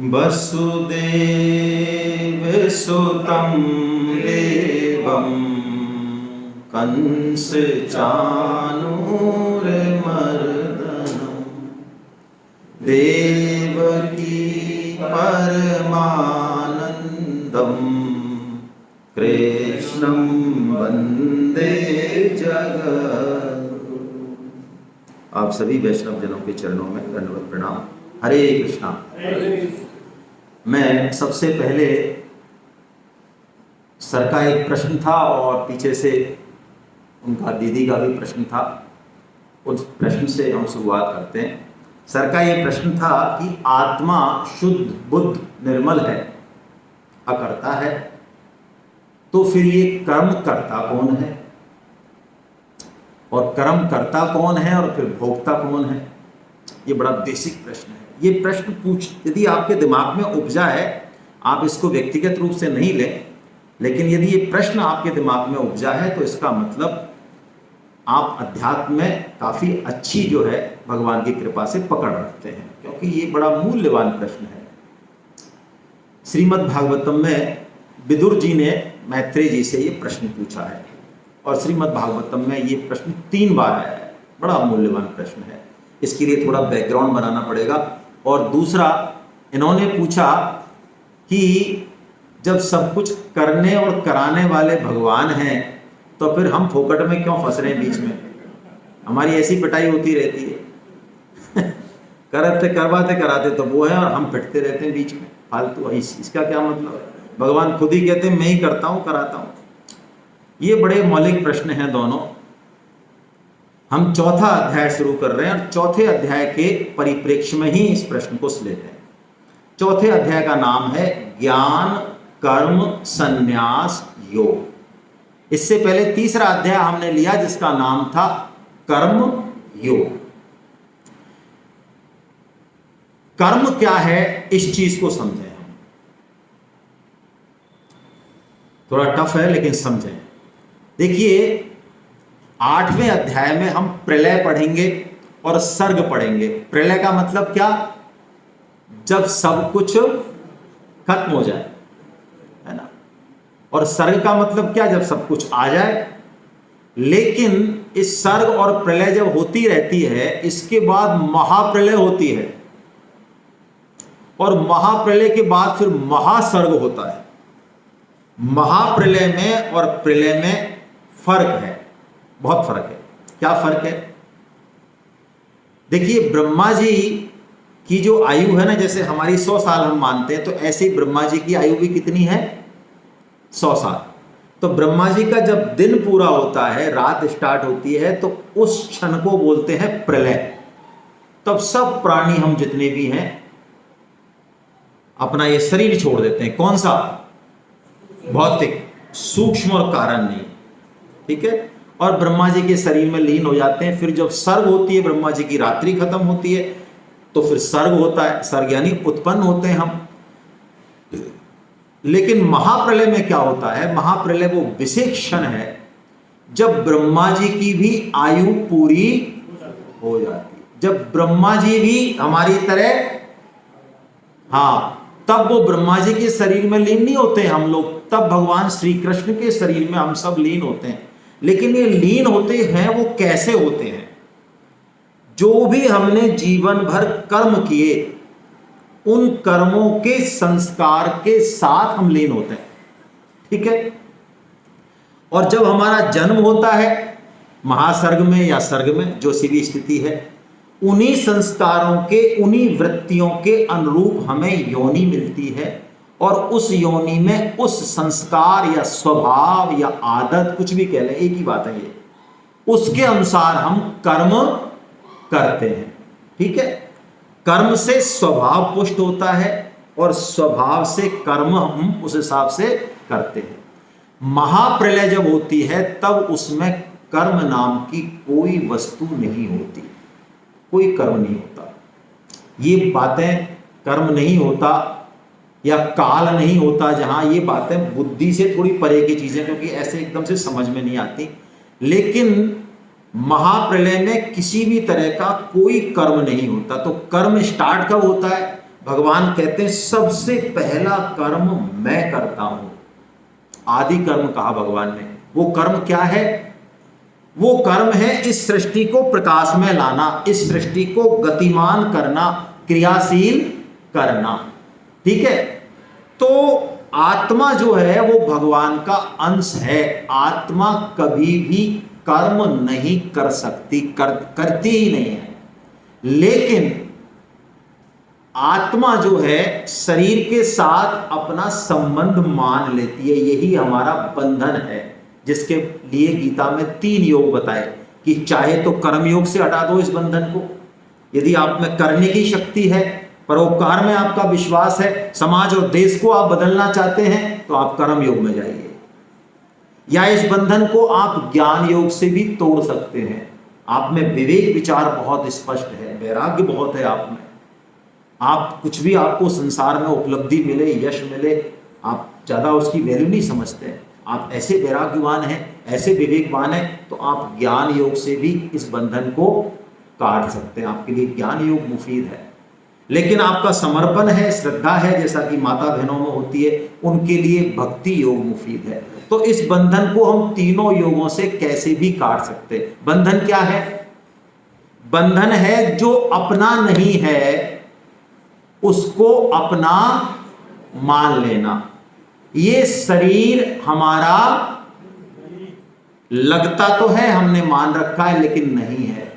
वसुदेवसुतं देवं कंसचाणूरमर्दनं देवकी परमानन्दं कृष्णं वन्दे जगद्गुरुम्। आप सभी वैष्णव जनों के चरणों में दंडवत प्रणाम। हरे कृष्णा। मैं सबसे पहले सर का एक प्रश्न था और पीछे से उनका दीदी का भी प्रश्न था, उस प्रश्न से हम शुरुआत करते हैं। सर का ये प्रश्न था कि आत्मा शुद्ध बुद्ध निर्मल है, अकर्ता है, तो फिर ये कर्म करता कौन है और कर्म करता कौन है और फिर भोगता कौन है? ये बड़ा बेसिक प्रश्न है। ये प्रश्न यदि आपके दिमाग में उपजा है, आप इसको व्यक्तिगत रूप से नहीं लें, लेकिन यदि ये प्रश्न आपके दिमाग में उपजा है तो इसका मतलब आप अध्यात्म में काफ़ी अच्छी जो है भगवान की कृपा से पकड़ रखते हैं, क्योंकि ये बड़ा मूल्यवान प्रश्न है। श्रीमद् भागवतम में विदुर जी ने मैत्रेय जी से ये प्रश्न पूछा है और श्रीमद् भागवतम में ये प्रश्न 3 बार आया है। बड़ा मूल्यवान प्रश्न है। इसके लिए थोड़ा बैकग्राउंड बनाना पड़ेगा। और दूसरा, इन्होंने पूछा कि जब सब कुछ करने और कराने वाले भगवान हैं तो फिर हम फोकट में क्यों फंस रहे हैं बीच में? हमारी ऐसी पिटाई होती रहती है करवाते कराते तो वो है और हम पिटते रहते हैं बीच में फालतू। इसका क्या मतलब है? भगवान खुद ही कहते हैं मैं ही करता हूँ, कराता हूँ। ये बड़े मौलिक प्रश्न हैं दोनों। हम चौथा अध्याय शुरू कर रहे हैं और चौथे अध्याय के परिप्रेक्ष्य में ही इस प्रश्न को लेते हैं। चौथे अध्याय का नाम है ज्ञान कर्म संन्यास योग। इससे पहले तीसरा अध्याय हमने लिया जिसका नाम था कर्म योग। कर्म क्या है इस चीज को समझें हम। थोड़ा टफ है लेकिन समझें। देखिए, 8वें अध्याय में हम प्रलय पढ़ेंगे और सर्ग पढ़ेंगे। प्रलय का मतलब क्या? जब सब कुछ खत्म हो जाए, है ना। और सर्ग का मतलब क्या? जब सब कुछ आ जाए। लेकिन इस सर्ग और प्रलय जब होती रहती है, इसके बाद महाप्रलय होती है और महाप्रलय के बाद फिर महासर्ग होता है। महाप्रलय में और प्रलय में फर्क है, बहुत फर्क है। क्या फर्क है? देखिए, ब्रह्मा जी की जो आयु है ना, जैसे हमारी 100 साल हम मानते हैं, तो ऐसे ही ब्रह्मा जी की आयु भी कितनी है? 100 साल। तो ब्रह्मा जी का जब दिन पूरा होता है, रात स्टार्ट होती है, तो उस क्षण को बोलते हैं प्रलय। तब सब प्राणी हम जितने भी हैं अपना ये शरीर छोड़ देते हैं। कौन सा? भौतिक, सूक्ष्म और कारण नहीं, ठीक है। और ब्रह्मा जी के शरीर में लीन हो जाते हैं। फिर जब सर्ग होती है, ब्रह्मा जी की रात्रि खत्म होती है, तो फिर सर्ग होता है। सर्ग यानी उत्पन्न होते हैं हम। लेकिन महाप्रलय में क्या होता है? महाप्रलय वो विशेष क्षण है जब ब्रह्मा जी की भी आयु पूरी हो जाती है। जब ब्रह्मा जी भी हमारी तरह, हाँ, तब वो ब्रह्मा जी के शरीर में लीन नहीं होते हैं हम लोग, तब भगवान श्री कृष्ण के शरीर में हम सब लीन होते हैं। लेकिन ये लीन होते हैं वो कैसे होते हैं? जो भी हमने जीवन भर कर्म किए, उन कर्मों के संस्कार के साथ हम लीन होते हैं, ठीक है। और जब हमारा जन्म होता है महासर्ग में या सर्ग में, जो सी भी स्थिति है, उन्हीं संस्कारों के, उन्हीं वृत्तियों के अनुरूप हमें योनि मिलती है और उस योनि में उस संस्कार या स्वभाव या आदत, कुछ भी कह लें, एक ही बात है ये, उसके अनुसार हम कर्म करते हैं, ठीक है। कर्म से स्वभाव पुष्ट होता है और स्वभाव से कर्म हम उस हिसाब से करते हैं। महाप्रलय जब होती है तब उसमें कर्म नाम की कोई वस्तु नहीं होती, कोई कर्म नहीं होता। ये बातें कर्म नहीं होता या काल नहीं होता, जहां ये बातें बुद्धि से थोड़ी परे की चीजें, क्योंकि ऐसे एकदम से समझ में नहीं आती। लेकिन महाप्रलय में किसी भी तरह का कोई कर्म नहीं होता। तो कर्म स्टार्ट कब होता है? भगवान कहते हैं सबसे पहला कर्म मैं करता हूं। आदि कर्म कहा भगवान ने। वो कर्म क्या है? वो कर्म है इस सृष्टि को प्रकाश में लाना, इस सृष्टि को गतिमान करना, क्रियाशील करना। ठीक है, तो आत्मा जो है वो भगवान का अंश है। आत्मा कभी भी कर्म नहीं कर सकती, करती ही नहीं है। लेकिन आत्मा जो है शरीर के साथ अपना संबंध मान लेती है। यही हमारा बंधन है, जिसके लिए गीता में 3 योग बताए कि चाहे तो कर्म योग से हटा दो इस बंधन को, यदि आप में करने की शक्ति है, परोपकार में आपका विश्वास है, समाज और देश को आप बदलना चाहते हैं, तो आप कर्म योग में जाइए। या इस बंधन को आप ज्ञान योग से भी तोड़ सकते हैं। आप में विवेक विचार बहुत स्पष्ट है, वैराग्य बहुत है आप में। आप कुछ भी आपको संसार में उपलब्धि मिले, यश मिले, आप ज्यादा उसकी वैल्यू नहीं समझते। आप ऐसे वैराग्यवान हैं, ऐसे विवेकवान हैं, तो आप ज्ञान योग से भी इस बंधन को काट सकते हैं। आपके लिए ज्ञान योग मुफीद है। लेकिन आपका समर्पण है, श्रद्धा है, जैसा कि माता बहनों में होती है, उनके लिए भक्ति योग मुफीद है। तो इस बंधन को हम तीनों योगों से कैसे भी काट सकते हैं। बंधन क्या है? बंधन है जो अपना नहीं है उसको अपना मान लेना। ये शरीर हमारा लगता तो है, हमने मान रखा है, लेकिन नहीं है।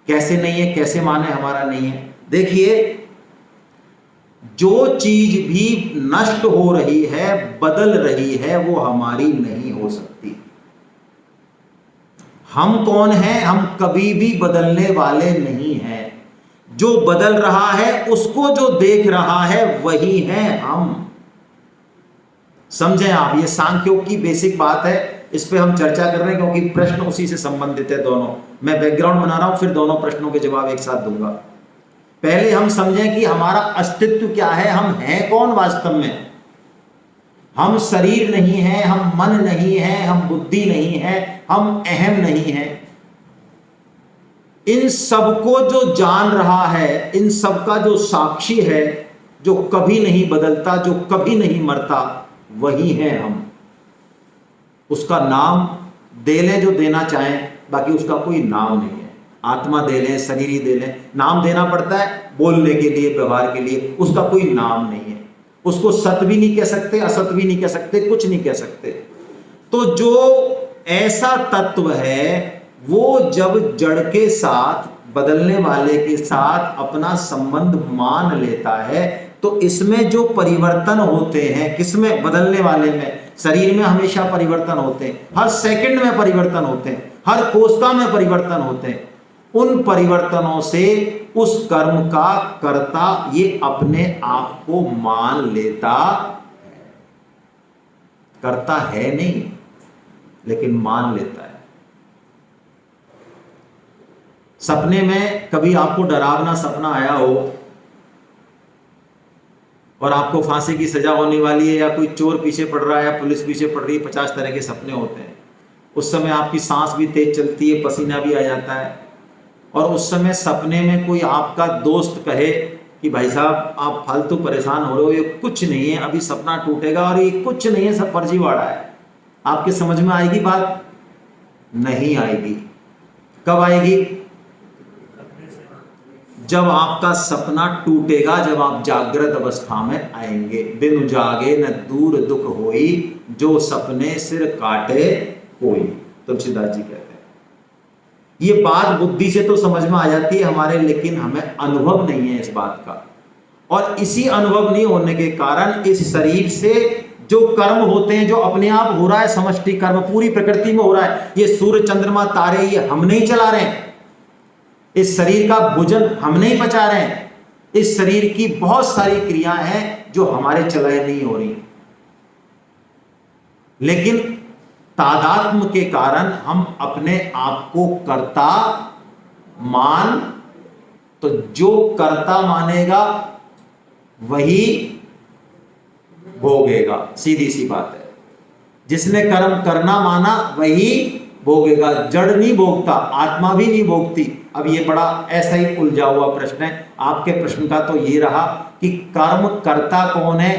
कैसे नहीं है? कैसे माने हमारा नहीं है? देखिए, जो चीज भी नष्ट हो रही है, बदल रही है, वो हमारी नहीं हो सकती। हम कौन हैं? हम कभी भी बदलने वाले नहीं हैं। जो बदल रहा है उसको जो देख रहा है वही है हम। समझें आप, ये सांख्योग की बेसिक बात है, इस पे हम चर्चा कर रहे हैं क्योंकि प्रश्न उसी से संबंधित है दोनों। मैं बैकग्राउंड बना रहा हूं, फिर दोनों प्रश्नों के जवाब एक साथ दूंगा। पहले हम समझें कि हमारा अस्तित्व क्या है, हम हैं कौन वास्तव में। हम शरीर नहीं है, हम मन नहीं है, हम बुद्धि नहीं है, हम अहम नहीं है। इन सबको जो जान रहा है, इन सब का जो साक्षी है, जो कभी नहीं बदलता, जो कभी नहीं मरता, वही है हम। उसका नाम दे लें जो देना चाहें, बाकी उसका कोई नाम नहीं है। आत्मा दे लें, शरीर ही दे लें, नाम देना पड़ता है बोलने के लिए, व्यवहार के लिए। उसका कोई नाम नहीं है। उसको सत भी नहीं कह सकते, असत भी नहीं कह सकते, कुछ नहीं कह सकते। तो जो ऐसा तत्व है वो जब जड़ के साथ, बदलने वाले के साथ अपना संबंध मान लेता है, तो इसमें जो परिवर्तन होते हैं, किसमें? बदलने वाले में। शरीर में हमेशा परिवर्तन होते हैं, हर सेकंड में परिवर्तन होते हैं, हर कोशिका में परिवर्तन होते हैं। उन परिवर्तनों से उस कर्म का कर्ता ये अपने आप को मान लेता है। करता है नहीं, लेकिन मान लेता है। सपने में कभी आपको डरावना सपना आया हो और आपको फांसी की सजा होने वाली है, या कोई चोर पीछे पड़ रहा है, या पुलिस पीछे पड़ रही है, 50 तरह के सपने होते हैं। उस समय आपकी सांस भी तेज चलती है, पसीना भी आ जाता है, और उस समय सपने में कोई आपका दोस्त कहे कि भाई साहब आप फालतू परेशान हो रहे हो, ये कुछ नहीं है, अभी सपना टूटेगा और ये कुछ नहीं है, सब फर्जीवाड़ा है। आपके समझ में आएगी बात? नहीं आएगी। कब आएगी? जब आपका सपना टूटेगा, जब आप जागृत अवस्था में आएंगे। बिनु जागे न दूर दुख होई, जो सपने सिर काटे कोई, तुलसीदास जी कहते हैं। ये बात बुद्धि से तो समझ में आ जाती है हमारे, लेकिन हमें अनुभव नहीं है इस बात का। और इसी अनुभव नहीं होने के कारण इस शरीर से जो कर्म होते हैं, जो अपने आप हो रहा है, समष्टि कर्म पूरी प्रकृति में हो रहा है। ये सूर्य चंद्रमा तारे, ये हम नहीं चला रहे हैं। इस शरीर का भोजन हम नहीं पचा रहे हैं। इस शरीर की बहुत सारी क्रियाएं हैं जो हमारे चलाए नहीं हो रही, लेकिन तादात्म्य के कारण हम अपने आप को कर्ता मान, तो जो कर्ता मानेगा वही भोगेगा। सीधी सी बात है। जिसने कर्म करना माना वही भोगेगा। जड़ नहीं भोगता, आत्मा भी नहीं भोगती। अब ये बड़ा ऐसा ही उलझा हुआ प्रश्न है। आपके प्रश्न का तो ये रहा कि कर्म कर्ता कौन है।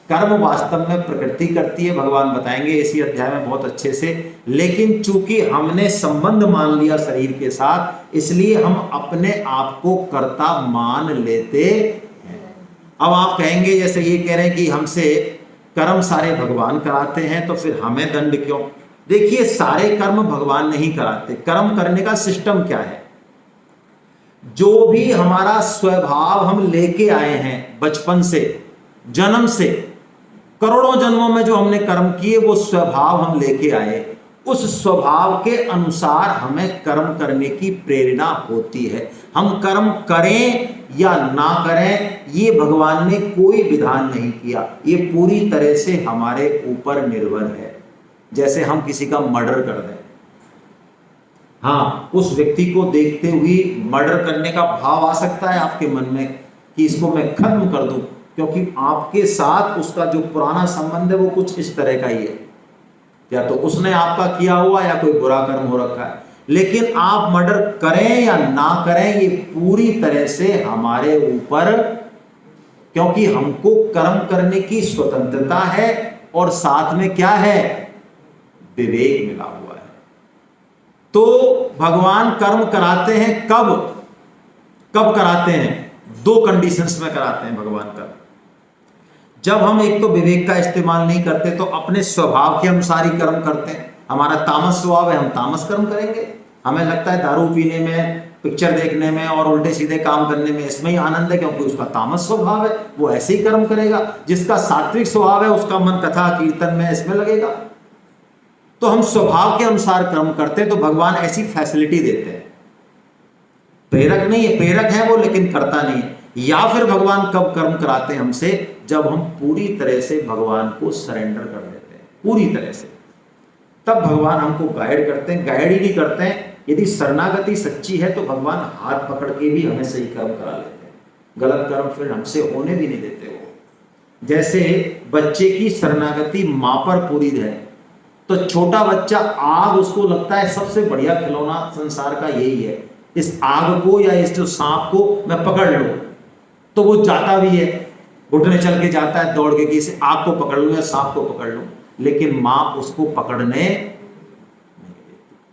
कर्म वास्तव में प्रकृति करती है, भगवान बताएंगे इसी अध्याय में बहुत अच्छे से। लेकिन चूंकि हमने संबंध मान लिया शरीर के साथ, इसलिए हम अपने आप को कर्ता मान लेते हैं। अब आप कहेंगे, जैसे ये कह रहे हैं कि हमसे कर्म सारे भगवान कराते हैं, तो फिर हमें दंड क्यों? देखिए, सारे कर्म भगवान नहीं कराते। कर्म करने का सिस्टम क्या है? जो भी हमारा स्वभाव हम लेके आए हैं बचपन से, जन्म से, करोड़ों जन्मों में जो हमने कर्म किए, वो स्वभाव हम लेके आए, उस स्वभाव के अनुसार हमें कर्म करने की प्रेरणा होती है। हम कर्म करें या ना करें, ये भगवान ने कोई विधान नहीं किया, ये पूरी तरह से हमारे ऊपर निर्भर है। जैसे हम किसी का मर्डर कर दें, हाँ, उस व्यक्ति को देखते हुए मर्डर करने का भाव आ सकता है आपके मन में कि इसको मैं खत्म कर दूं, क्योंकि आपके साथ उसका जो पुराना संबंध है वो कुछ इस तरह का ही है, या तो उसने आपका किया हुआ या कोई बुरा कर्म हो रखा है। लेकिन आप मर्डर करें या ना करें, ये पूरी तरह से हमारे ऊपर, क्योंकि हमको कर्म करने की स्वतंत्रता है और साथ में क्या है, विवेक मिला हुआ है। तो भगवान कर्म कराते हैं कब? कब कराते हैं? दो कंडीशंस में कराते हैं भगवान कर्म। जब हम एक तो विवेक का इस्तेमाल नहीं करते, तो अपने स्वभाव के अनुसार ही कर्म करते हैं। हमारा तामस स्वभाव है, हम तामस कर्म करेंगे। हमें लगता है दारू पीने में, पिक्चर देखने में और उल्टे सीधे काम करने में इसमें ही आनंद है, क्योंकि उसका तामस स्वभाव है, वो ऐसे ही कर्म करेगा। जिसका सात्विक स्वभाव है, उसका मन कथा कीर्तन में इसमें लगेगा। तो हम स्वभाव के अनुसार कर्म करते हैं, तो भगवान ऐसी फैसिलिटी देते हैं। प्रेरक नहीं है, प्रेरक है वो लेकिन करता नहीं है। या फिर भगवान कब कर्म कराते हैं हमसे? जब हम पूरी तरह से भगवान को सरेंडर कर देते हैं, पूरी तरह से, तब भगवान हमको गाइड करते हैं। गाइड ही नहीं करते हैं, यदि शरणागति सच्ची है तो भगवान हाथ पकड़ के भी हमें सही कर्म करा लेते हैं। गलत कर्म फिर हमसे होने भी नहीं देते वो। जैसे बच्चे की शरणागति मां पर पूरी है, तो छोटा बच्चा, आग उसको लगता है सबसे बढ़िया खिलौना संसार का यही है, इस आग को या इस जो सांप को मैं पकड़ लूं, तो वो जाता भी है, घुटने चल के जाता है दौड़ के कि इस आग को पकड़ लूं या सांप को पकड़ लूं, लेकिन मां उसको पकड़ने।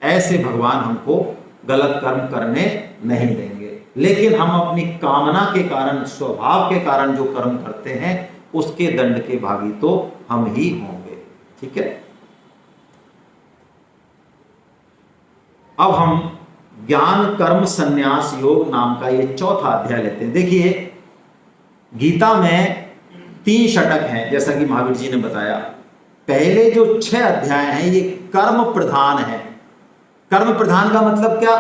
ऐसे भगवान हमको गलत कर्म करने नहीं देंगे, लेकिन हम अपनी कामना के कारण, स्वभाव के कारण जो कर्म करते हैं, उसके दंड के भागी तो हम ही होंगे। ठीक है, अब हम ज्ञान कर्म संन्यास योग नाम का ये चौथा अध्याय लेते हैं। देखिए, गीता में 3 षटक हैं, जैसा कि महावीर जी ने बताया। पहले जो 6 अध्याय हैं ये कर्म प्रधान है। कर्म प्रधान का मतलब क्या?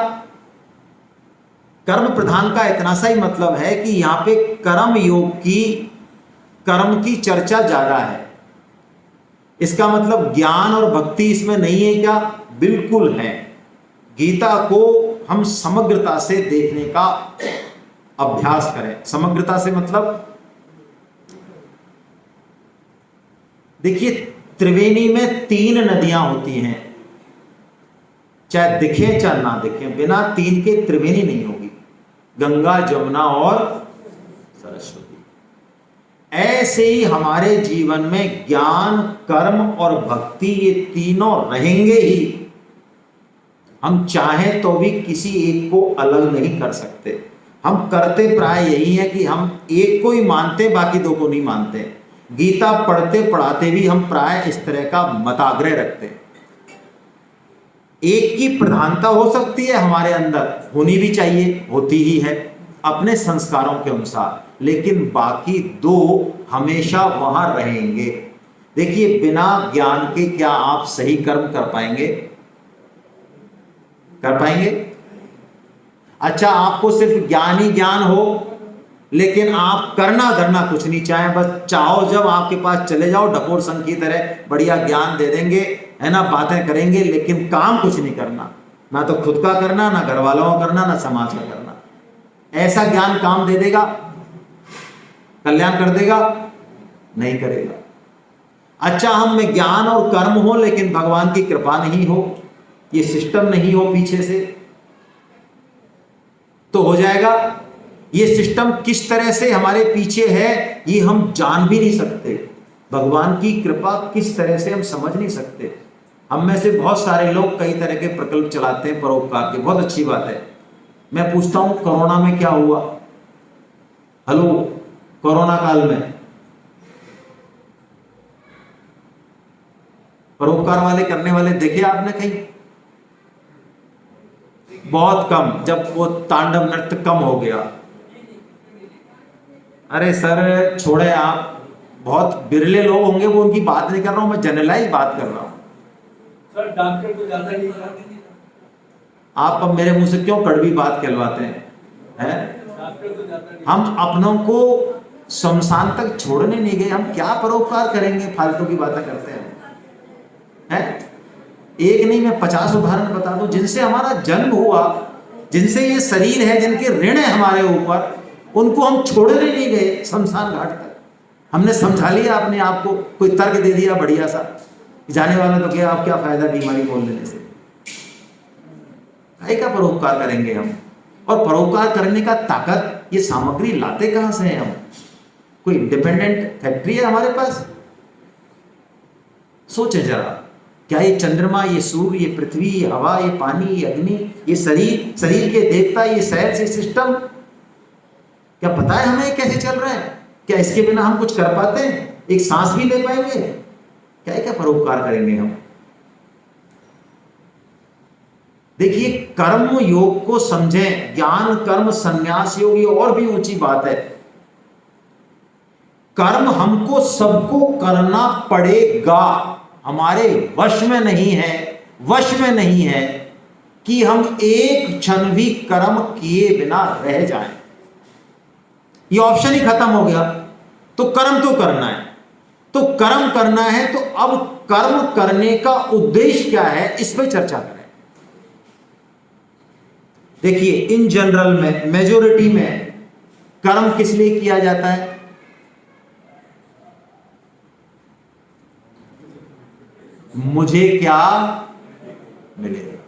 कर्म प्रधान का इतना सा ही मतलब है कि यहां पे कर्म योग की, कर्म की चर्चा ज्यादा है। इसका मतलब ज्ञान और भक्ति इसमें नहीं है क्या? बिल्कुल है। गीता को हम समग्रता से देखने का अभ्यास करें। समग्रता से मतलब, देखिए, त्रिवेणी में 3 नदियां होती हैं, चाहे दिखें चाहे ना दिखें, बिना 3 के त्रिवेणी नहीं होगी, गंगा, जमुना और सरस्वती। ऐसे ही हमारे जीवन में ज्ञान, कर्म और भक्ति, ये तीनों रहेंगे ही। हम चाहें तो भी किसी एक को अलग नहीं कर सकते। हम करते प्राय यही है कि हम एक को ही मानते, बाकी 2 को नहीं मानते। गीता पढ़ते पढ़ाते भी हम प्राय इस तरह का मताग्रह रखते हैं। एक की प्रधानता हो सकती है हमारे अंदर, होनी भी चाहिए, होती ही है अपने संस्कारों के अनुसार, लेकिन बाकी 2 हमेशा वहां रहेंगे। देखिए, बिना ज्ञान के क्या आप सही कर्म कर पाएंगे? कर पाएंगे? अच्छा, आपको सिर्फ ज्ञान ही ज्ञान हो, लेकिन आप करना धरना कुछ नहीं चाहें, बस चाहो जब आपके पास चले जाओ, ढकोर संघ की तरह बढ़िया ज्ञान दे देंगे, है ना, बातें करेंगे, लेकिन काम कुछ नहीं करना, ना तो खुद का करना, ना घर वालों का करना, ना समाज का करना। ऐसा ज्ञान काम दे देगा? कल्याण कर देगा? नहीं करेगा। अच्छा, हम में ज्ञान और कर्म हो लेकिन भगवान की कृपा नहीं हो, ये सिस्टम नहीं हो पीछे से, तो हो जाएगा। ये सिस्टम किस तरह से हमारे पीछे है ये हम जान भी नहीं सकते। भगवान की कृपा किस तरह से हम समझ नहीं सकते। हम में से बहुत सारे लोग कई तरह के प्रकल्प चलाते हैं परोपकार के, बहुत अच्छी बात है। मैं पूछता हूं कोरोना में क्या हुआ? हेलो, कोरोना काल में परोपकार वाले करने वाले देखे आपने कहीं? बहुत कम। जब वो तांडव नृत्य कम हो गया, अरे सर छोड़े आप, बहुत बिरले लोग होंगे, वो उनकी बात नहीं कर रहा हूं मैं, जनरलाइज बात कर रहा हूं। सर डॉक्टर को ज्यादा नहीं था। आप अब मेरे मुंह से क्यों कड़वी बात कहलवाते हैं? डॉक्टर को ज्यादा नहीं। हम अपनों को शमशान तक छोड़ने नहीं गए, हम क्या परोपकार करेंगे? फालतू की बातें करते हैं। एक नहीं, मैं 50 उदाहरण बता दूं जिनसे हमारा जन्म हुआ, जिनसे ये शरीर है, जिनके ऋण है हमारे ऊपर, उनको हम छोड़ने नहीं गए शमशान घाट तक। हमने समझा लिया अपने आप को, कोई तर्क दे दिया बढ़िया सा, जाने वाला तो क्या, आप क्या फायदा बीमारी बोल देने से? क्या परोपकार करेंगे हम? और परोपकार करने का ताकत, ये सामग्री लाते कहां से हैं हम? कोई इंडिपेंडेंट फैक्ट्री है हमारे पास? सोचे जरा, क्या ये चंद्रमा, ये सूर्य, ये पृथ्वी, ये हवा, ये पानी, ये अग्नि, ये शरीर के देवता, ये सेल्स, ये सिस्टम, क्या पता है हमें कैसे चल रहा है? क्या इसके बिना हम कुछ कर पाते हैं? एक सांस भी ले पाएंगे? क्या परोपकार करेंगे हम? देखिए, कर्म योग को समझें। ज्ञान कर्म संन्यास योग ये और भी ऊंची बात है। कर्म हमको सबको करना पड़ेगा, हमारे वश में नहीं है कि हम एक क्षण भी कर्म किए बिना रह जाएं। ये ऑप्शन ही खत्म हो गया। तो कर्म तो करना है, तो कर्म करना है, तो अब कर्म करने का उद्देश्य क्या है, इस पर चर्चा करें। देखिए, इन जनरल में, मेजोरिटी में कर्म किस लिए किया जाता है? मुझे क्या मिलेगा,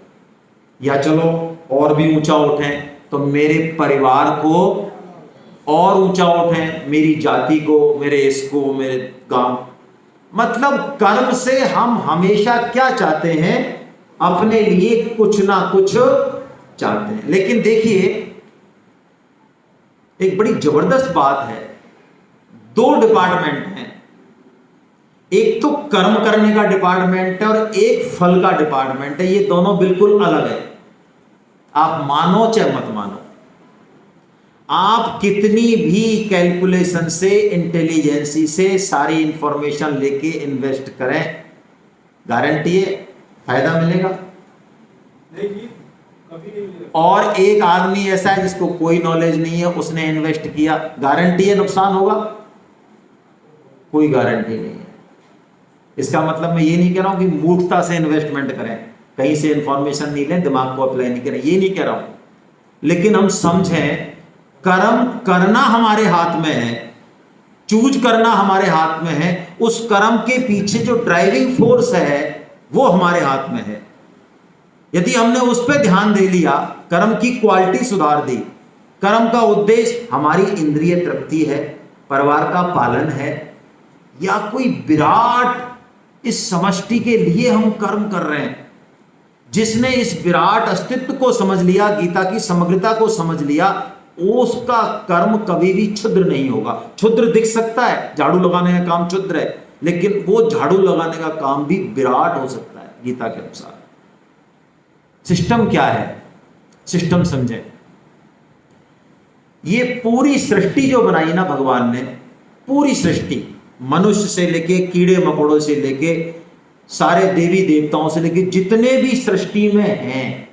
या चलो और भी ऊंचा उठें तो मेरे परिवार को और ऊंचा उठें, मेरी जाति को, मेरे इसको, मेरे गांव। मतलब कर्म से हम हमेशा क्या चाहते हैं? अपने लिए कुछ ना कुछ चाहते हैं। लेकिन देखिए, एक बड़ी जबरदस्त बात है, दो डिपार्टमेंट हैं। एक तो कर्म करने का डिपार्टमेंट है और एक फल का डिपार्टमेंट है। ये दोनों बिल्कुल अलग है, आप मानो चाहे मत मानो। आप कितनी भी कैलकुलेशन से, इंटेलिजेंसी से सारी इंफॉर्मेशन लेके इन्वेस्ट करें, गारंटी है फायदा मिलेगा? नहीं जी, कभी नहीं मिलेगा। और एक आदमी ऐसा है जिसको कोई नॉलेज नहीं है, उसने इन्वेस्ट किया, गारंटी है नुकसान होगा? कोई गारंटी नहीं है। इसका मतलब मैं ये नहीं कह रहा हूं कि मूर्खता से इन्वेस्टमेंट करें, कहीं से इंफॉर्मेशन नहीं लें, दिमाग को अप्लाई नहीं करें, ये नहीं कह रहा हूं। लेकिन हम समझें, कर्म करना हमारे हाथ में है, चूज करना हमारे हाथ में है। उस कर्म के पीछे जो ड्राइविंग फोर्स है वो हमारे हाथ में है। यदि हमने उस पर ध्यान दे लिया, कर्म की क्वालिटी सुधार दी, कर्म का उद्देश्य हमारी इंद्रिय तृप्ति है, परिवार का पालन है, या कोई विराट इस समष्टि के लिए हम कर्म कर रहे हैं, जिसने इस विराट अस्तित्व को समझ लिया, गीता की समग्रता को समझ लिया, उसका कर्म कभी भी क्षुद्र नहीं होगा। क्षुद्र दिख सकता है, झाड़ू लगाने का काम क्षुद्र है, लेकिन वो झाड़ू लगाने का काम भी विराट हो सकता है गीता के अनुसार। सिस्टम क्या है? सिस्टम समझें। ये पूरी सृष्टि जो बनाई ना भगवान ने, पूरी सृष्टि, मनुष्य से लेके कीड़े मकोड़ों से लेके सारे देवी देवताओं से लेके जितने भी सृष्टि में हैं,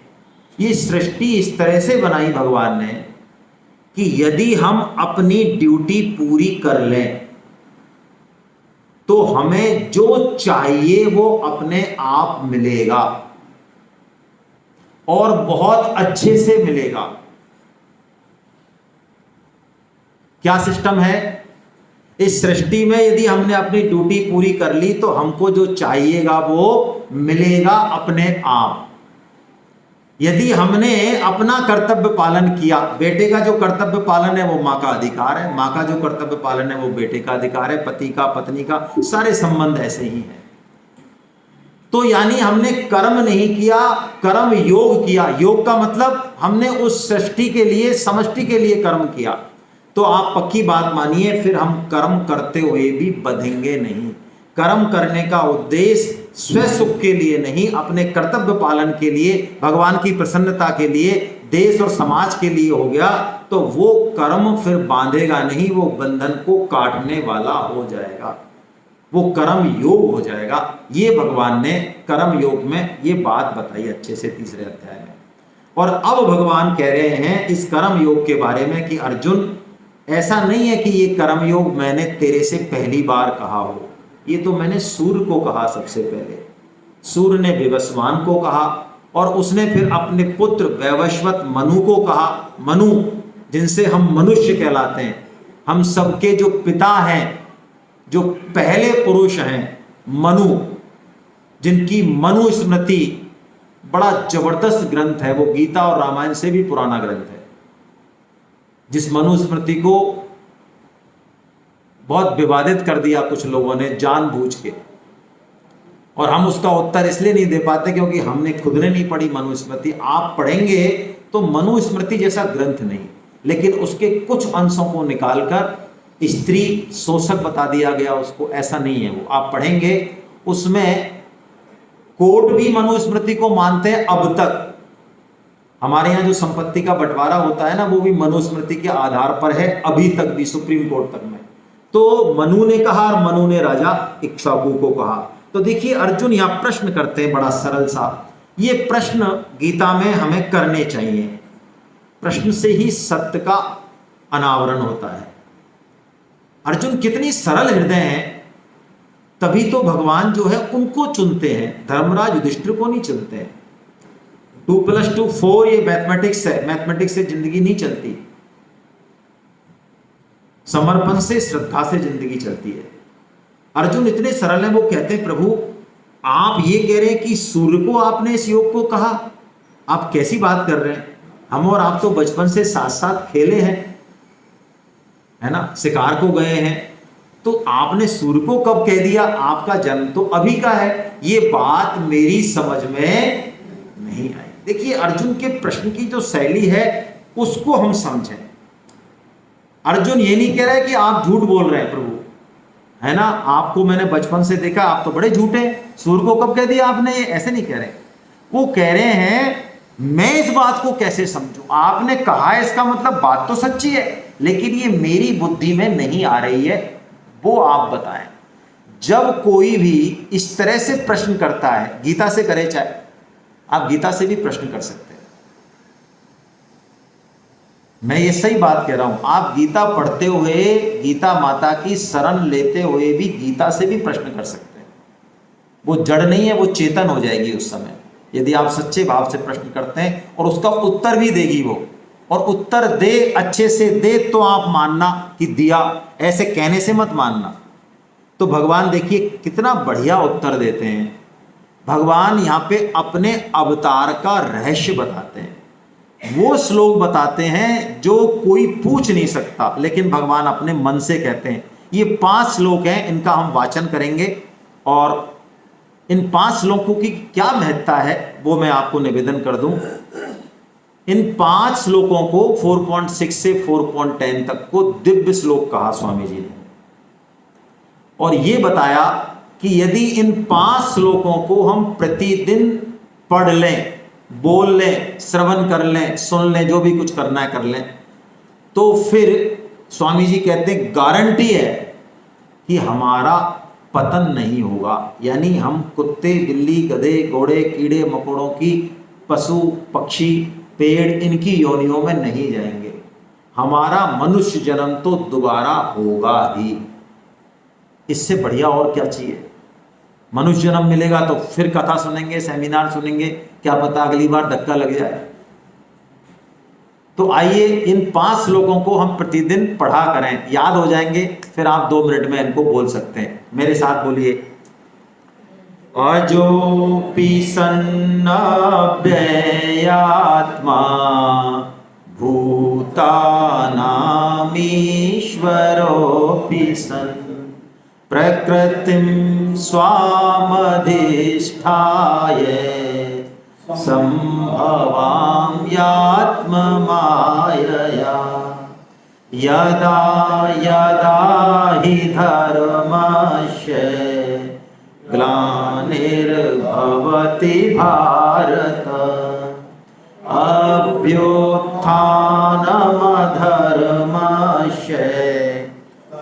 ये सृष्टि इस तरह से बनाई भगवान ने कि यदि हम अपनी ड्यूटी पूरी कर लें तो हमें जो चाहिए वो अपने आप मिलेगा, और बहुत अच्छे से मिलेगा। क्या सिस्टम है? इस सृष्टि में यदि हमने अपनी ड्यूटी पूरी कर ली तो हमको जो चाहिएगा वो मिलेगा अपने आप। यदि हमने अपना कर्तव्य पालन किया, बेटे का जो कर्तव्य पालन है वो माँ का अधिकार है, माँ का जो कर्तव्य पालन है वो बेटे का अधिकार है, पति का, पत्नी का, सारे संबंध ऐसे ही हैं। तो यानी हमने कर्म नहीं किया, कर्म योग किया। योग का मतलब हमने उस सृष्टि के लिए, समष्टि के लिए कर्म किया। तो आप पक्की बात मानिए, फिर हम कर्म करते हुए भी बंधेंगे नहीं। कर्म करने का उद्देश्य स्व सुख के लिए नहीं, अपने कर्तव्य पालन के लिए, भगवान की प्रसन्नता के लिए, देश और समाज के लिए हो गया, तो वो कर्म फिर बांधेगा नहीं, वो बंधन को काटने वाला हो जाएगा, वो कर्म योग हो जाएगा। ये भगवान ने कर्म योग में ये बात बताई अच्छे से तीसरे अध्याय में। और अब भगवान कह रहे हैं इस कर्म योग के बारे में कि अर्जुन, ऐसा नहीं है कि ये कर्म योग मैंने तेरे से पहली बार कहा हो, ये तो मैंने सूर्य को कहा सबसे पहले। सूर्य ने विवस्वान को कहा और उसने फिर अपने पुत्र वैवस्वत मनु को कहा। मनु, जिनसे हम मनुष्य कहलाते हैं, हम सबके जो पिता हैं, जो पहले पुरुष हैं, मनु, जिनकी मनु स्मृति बड़ा जबरदस्त ग्रंथ है, वो गीता और रामायण से भी पुराना ग्रंथ है। जिस मनु स्मृति को बहुत विवादित कर दिया कुछ लोगों ने जानबूझ के, और हम उसका उत्तर इसलिए नहीं दे पाते क्योंकि हमने खुद ने नहीं पढ़ी मनुस्मृति। आप पढ़ेंगे तो मनुस्मृति जैसा ग्रंथ नहीं, लेकिन उसके कुछ अंशों को निकालकर स्त्री शोषक बता दिया गया उसको, ऐसा नहीं है वो। आप पढ़ेंगे उसमें कोर्ट भी मनुस्मृति को मानते हैं अब तक। हमारे यहाँ जो संपत्ति का बंटवारा होता है ना, वो भी मनुस्मृति के आधार पर है अभी तक भी, सुप्रीम कोर्ट तक में। तो मनु ने कहा और मनु ने राजा इक्ष्वाकु को कहा। तो देखिए अर्जुन यहाँ प्रश्न करते हैं बड़ा सरल सा। ये प्रश्न गीता में हमें करने चाहिए, प्रश्न से ही सत्य का अनावरण होता है। अर्जुन कितनी सरल हृदय हैं, तभी तो भगवान जो है उनको चुनते हैं, धर्मराज युधिष्ठिर को नहीं चुनते हैं। 2+2 4 ये मैथमेटिक्स है, मैथमेटिक्स से जिंदगी नहीं चलती, समर्पण से, श्रद्धा से जिंदगी चलती है। अर्जुन इतने सरल हैं, वो कहते हैं प्रभु आप ये कह रहे हैं कि सूर्य को आपने इस योग को कहा, आप कैसी बात कर रहे हैं? हम और आप तो बचपन से साथ साथ खेले हैं, है ना, शिकार को गए हैं, तो आपने सूर्य को कब कह दिया? आपका जन्म तो अभी का है। ये बात मेरी समझ में नहीं आई। देखिए अर्जुन के प्रश्न की जो शैली है उसको हम समझें। अर्जुन ये नहीं कह रहा है कि आप झूठ बोल रहे हैं प्रभु, है ना, आपको मैंने बचपन से देखा, आप तो बड़े झूठे, सूर्य को कब कह दिया आपने, ये ऐसे नहीं कह रहे। वो कह रहे हैं मैं इस बात को कैसे समझूं? आपने कहा है, इसका मतलब बात तो सच्ची है, लेकिन ये मेरी बुद्धि में नहीं आ रही है, वो आप बताएं। जब कोई भी इस तरह से प्रश्न करता है, गीता से करे, चाहे आप गीता से भी प्रश्न कर सकते हैं, मैं ये सही बात कह रहा हूं। आप गीता पढ़ते हुए, गीता माता की शरण लेते हुए भी गीता से भी प्रश्न कर सकते हैं। वो जड़ नहीं है, वो चेतन हो जाएगी उस समय, यदि आप सच्चे भाव से प्रश्न करते हैं, और उसका उत्तर भी देगी वो, और उत्तर दे, अच्छे से दे, तो आप मानना कि दिया, ऐसे कहने से मत मानना। तो भगवान देखिए कितना बढ़िया उत्तर देते हैं। भगवान यहाँ पे अपने अवतार का रहस्य बताते हैं, वो श्लोक बताते हैं जो कोई पूछ नहीं सकता, लेकिन भगवान अपने मन से कहते हैं। ये 5 श्लोक हैं, इनका हम वाचन करेंगे, और इन 5 श्लोकों की क्या महत्ता है वो मैं आपको निवेदन कर दूं। इन 5 श्लोकों को 4.6 से 4.10 तक को दिव्य श्लोक कहा स्वामी जी ने, और ये बताया कि यदि इन 5 श्लोकों को हम प्रतिदिन पढ़ लें, बोल लें, श्रवण कर लें, सुन लें, जो भी कुछ करना है कर लें, तो फिर स्वामी जी कहते हैं गारंटी है कि हमारा पतन नहीं होगा। यानी हम कुत्ते, बिल्ली, गधे, घोड़े, कीड़े मकोड़ों की, पशु पक्षी, पेड़, इनकी योनियों में नहीं जाएंगे। हमारा मनुष्य जन्म तो दोबारा होगा ही, इससे बढ़िया और क्या चाहिए? मनुष्य जन्म मिलेगा तो फिर कथा सुनेंगे, सेमिनार सुनेंगे, क्या पता अगली बार धक्का लग जाए। तो आइए इन 5 श्लोकों को हम प्रतिदिन पढ़ा करें, याद हो जाएंगे, फिर आप 2 मिनट में इनको बोल सकते हैं। मेरे साथ बोलिए, अजोऽपि सन्नव्ययात्मा भूतानामीश्वरोऽपि सन् प्रकृतिं स्वामधिष्ठाय सम्भवाम्यात्ममायया यदा यदा हि धर्मस्य ग्लानिर्भवति भारत अभ्युत्थानमधर्मस्य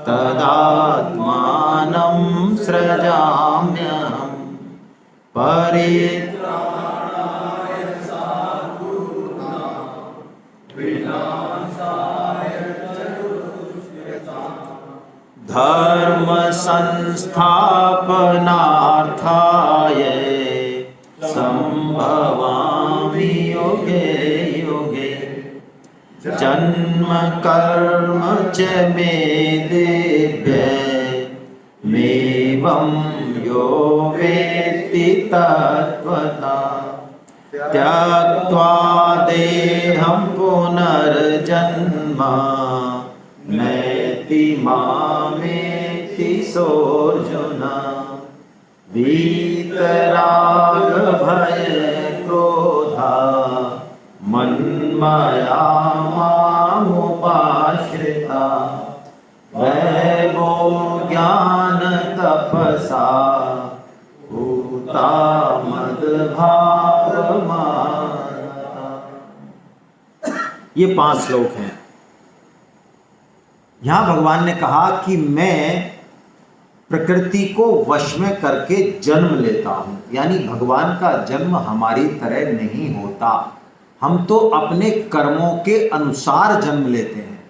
तदात्मानं सृजाम्यहम् परित्राणाय साधूनां विनाशाय धर्म संस्थापनार्थाय संभवामि युगे युगे जन्म कर्म च मे दिव्यमेवं यो वेत्ति तत्त्वता त्यक्त्वा देहं पुनर्जन्म नैति मामेति सोऽर्जुन वीतराग भय क्रोधा मन्मया मामुपाश्रिता वैभो ज्ञान तपसा भूता मद्भावमानता। ये 5 श्लोक हैं। यहां भगवान ने कहा कि मैं प्रकृति को वश में करके जन्म लेता हूं, यानी भगवान का जन्म हमारी तरह नहीं होता। हम तो अपने कर्मों के अनुसार जन्म लेते हैं,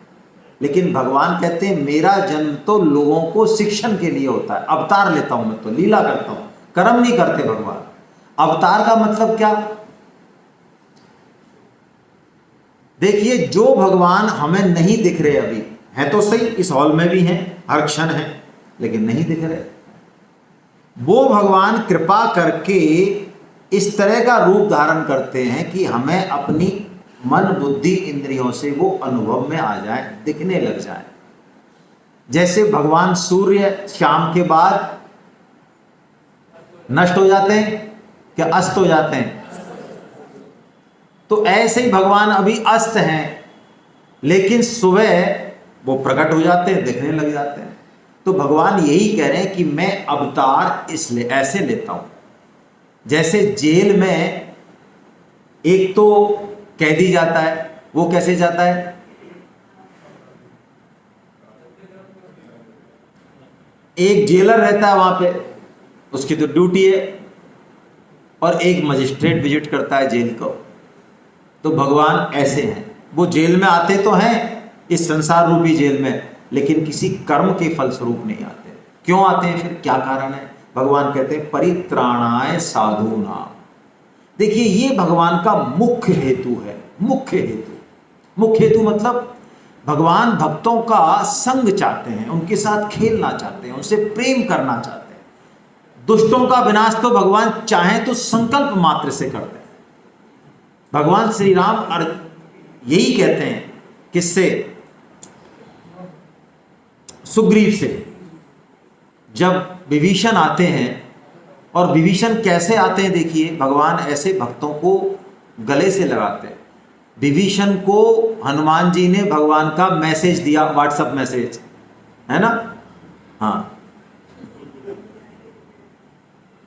लेकिन भगवान कहते हैं मेरा जन्म तो लोगों को शिक्षण के लिए होता है। अवतार लेता हूं, मैं तो लीला करता हूं, कर्म नहीं करते भगवान। अवतार का मतलब क्या? देखिए, जो भगवान हमें नहीं दिख रहे अभी, है तो सही, इस हॉल में भी हैं, हर क्षण है, लेकिन नहीं दिख रहे, वो भगवान कृपा करके इस तरह का रूप धारण करते हैं कि हमें अपनी मन बुद्धि इंद्रियों से वो अनुभव में आ जाए, दिखने लग जाए। जैसे भगवान सूर्य शाम के बाद नष्ट हो जाते हैं, क्या अस्त हो जाते हैं? तो ऐसे ही भगवान अभी अस्त हैं, लेकिन सुबह वो प्रकट हो जाते हैं, दिखने लग जाते हैं। तो भगवान यही कह रहे हैं कि मैं अवतार इसलिए ऐसे लेता हूं। जैसे जेल में एक तो कैदी जाता है, वो कैसे जाता है? एक जेलर रहता है वहां पे, उसकी तो ड्यूटी है, और एक मजिस्ट्रेट विजिट करता है जेल को। तो भगवान ऐसे हैं, वो जेल में आते तो हैं इस संसार रूपी जेल में, लेकिन किसी कर्म के फलस्वरूप नहीं आते। क्यों आते हैं फिर, क्या कारण है? भगवान कहते हैं परित्राणाय साधूनां। देखिए, ये भगवान का मुख्य हेतु है। मुख्य हेतु मतलब भगवान भक्तों का संग चाहते हैं, उनके साथ खेलना चाहते हैं, उनसे प्रेम करना चाहते हैं। दुष्टों का विनाश तो भगवान चाहें तो संकल्प मात्र से करते हैं। भगवान श्री राम यही कहते हैं, किससे? सुग्रीव से। जब विभीषण आते हैं, और विभीषण कैसे आते हैं, देखिए, भगवान ऐसे भक्तों को गले से लगाते हैं। विभीषण को हनुमान जी ने भगवान का मैसेज दिया, व्हाट्सएप मैसेज, है ना? हाँ,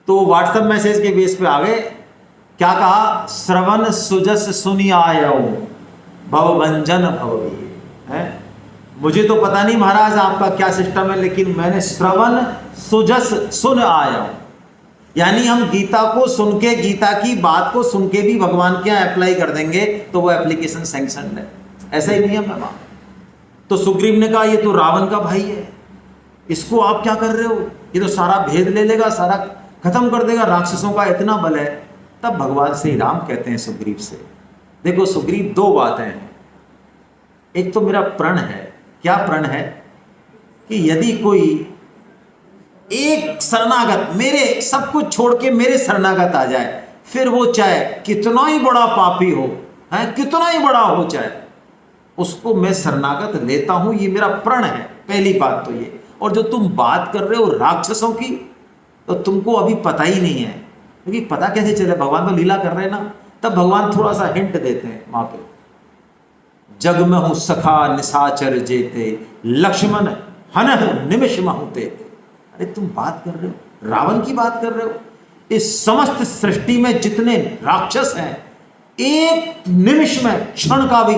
तो व्हाट्सएप मैसेज के बेस पे आ गए। क्या कहा? श्रवण सुजस सुनि आयो भवभंजन भवभीर। है, मुझे तो पता नहीं महाराज आपका क्या सिस्टम है, लेकिन मैंने श्रवण सुजस सुन आया हूं। यानी हम गीता को सुन के, गीता की बात को सुन के भी भगवान के यहाँ अप्लाई कर देंगे तो वो एप्लीकेशन सैंक्शन है। ऐसा ही नियम है वहां। तो सुग्रीव ने कहा ये तो रावण का भाई है, इसको आप क्या कर रहे हो? ये तो सारा भेद ले लेगा, सारा खत्म कर देगा, राक्षसों का इतना बल है। तब भगवान श्री राम कहते हैं सुग्रीव से, देखो सुग्रीव, 2 बातें हैं। एक तो मेरा प्रण है। क्या प्रण है? कि यदि कोई एक शरणागत मेरे सब कुछ छोड़ के मेरे शरणागत आ जाए, फिर वो चाहे कितना ही बड़ा पापी हो, है कितना ही बड़ा हो, चाहे उसको मैं शरणागत लेता हूं, ये मेरा प्रण है। पहली बात तो ये। और जो तुम बात कर रहे हो राक्षसों की, तो तुमको अभी पता ही नहीं है, क्योंकि पता कैसे चले, भगवान तो लीला कर रहे हैं ना। तब भगवान थोड़ा सा हिंट देते हैं वहां पे, जग में हूं सखा निशाचर जेते, लक्ष्मण हन निमिष महु तेते। अरे तुम बात कर रहे हो, रावण की बात कर रहे हो, इस समस्त सृष्टि में जितने राक्षस हैं, एक निमिष में, क्षण का भी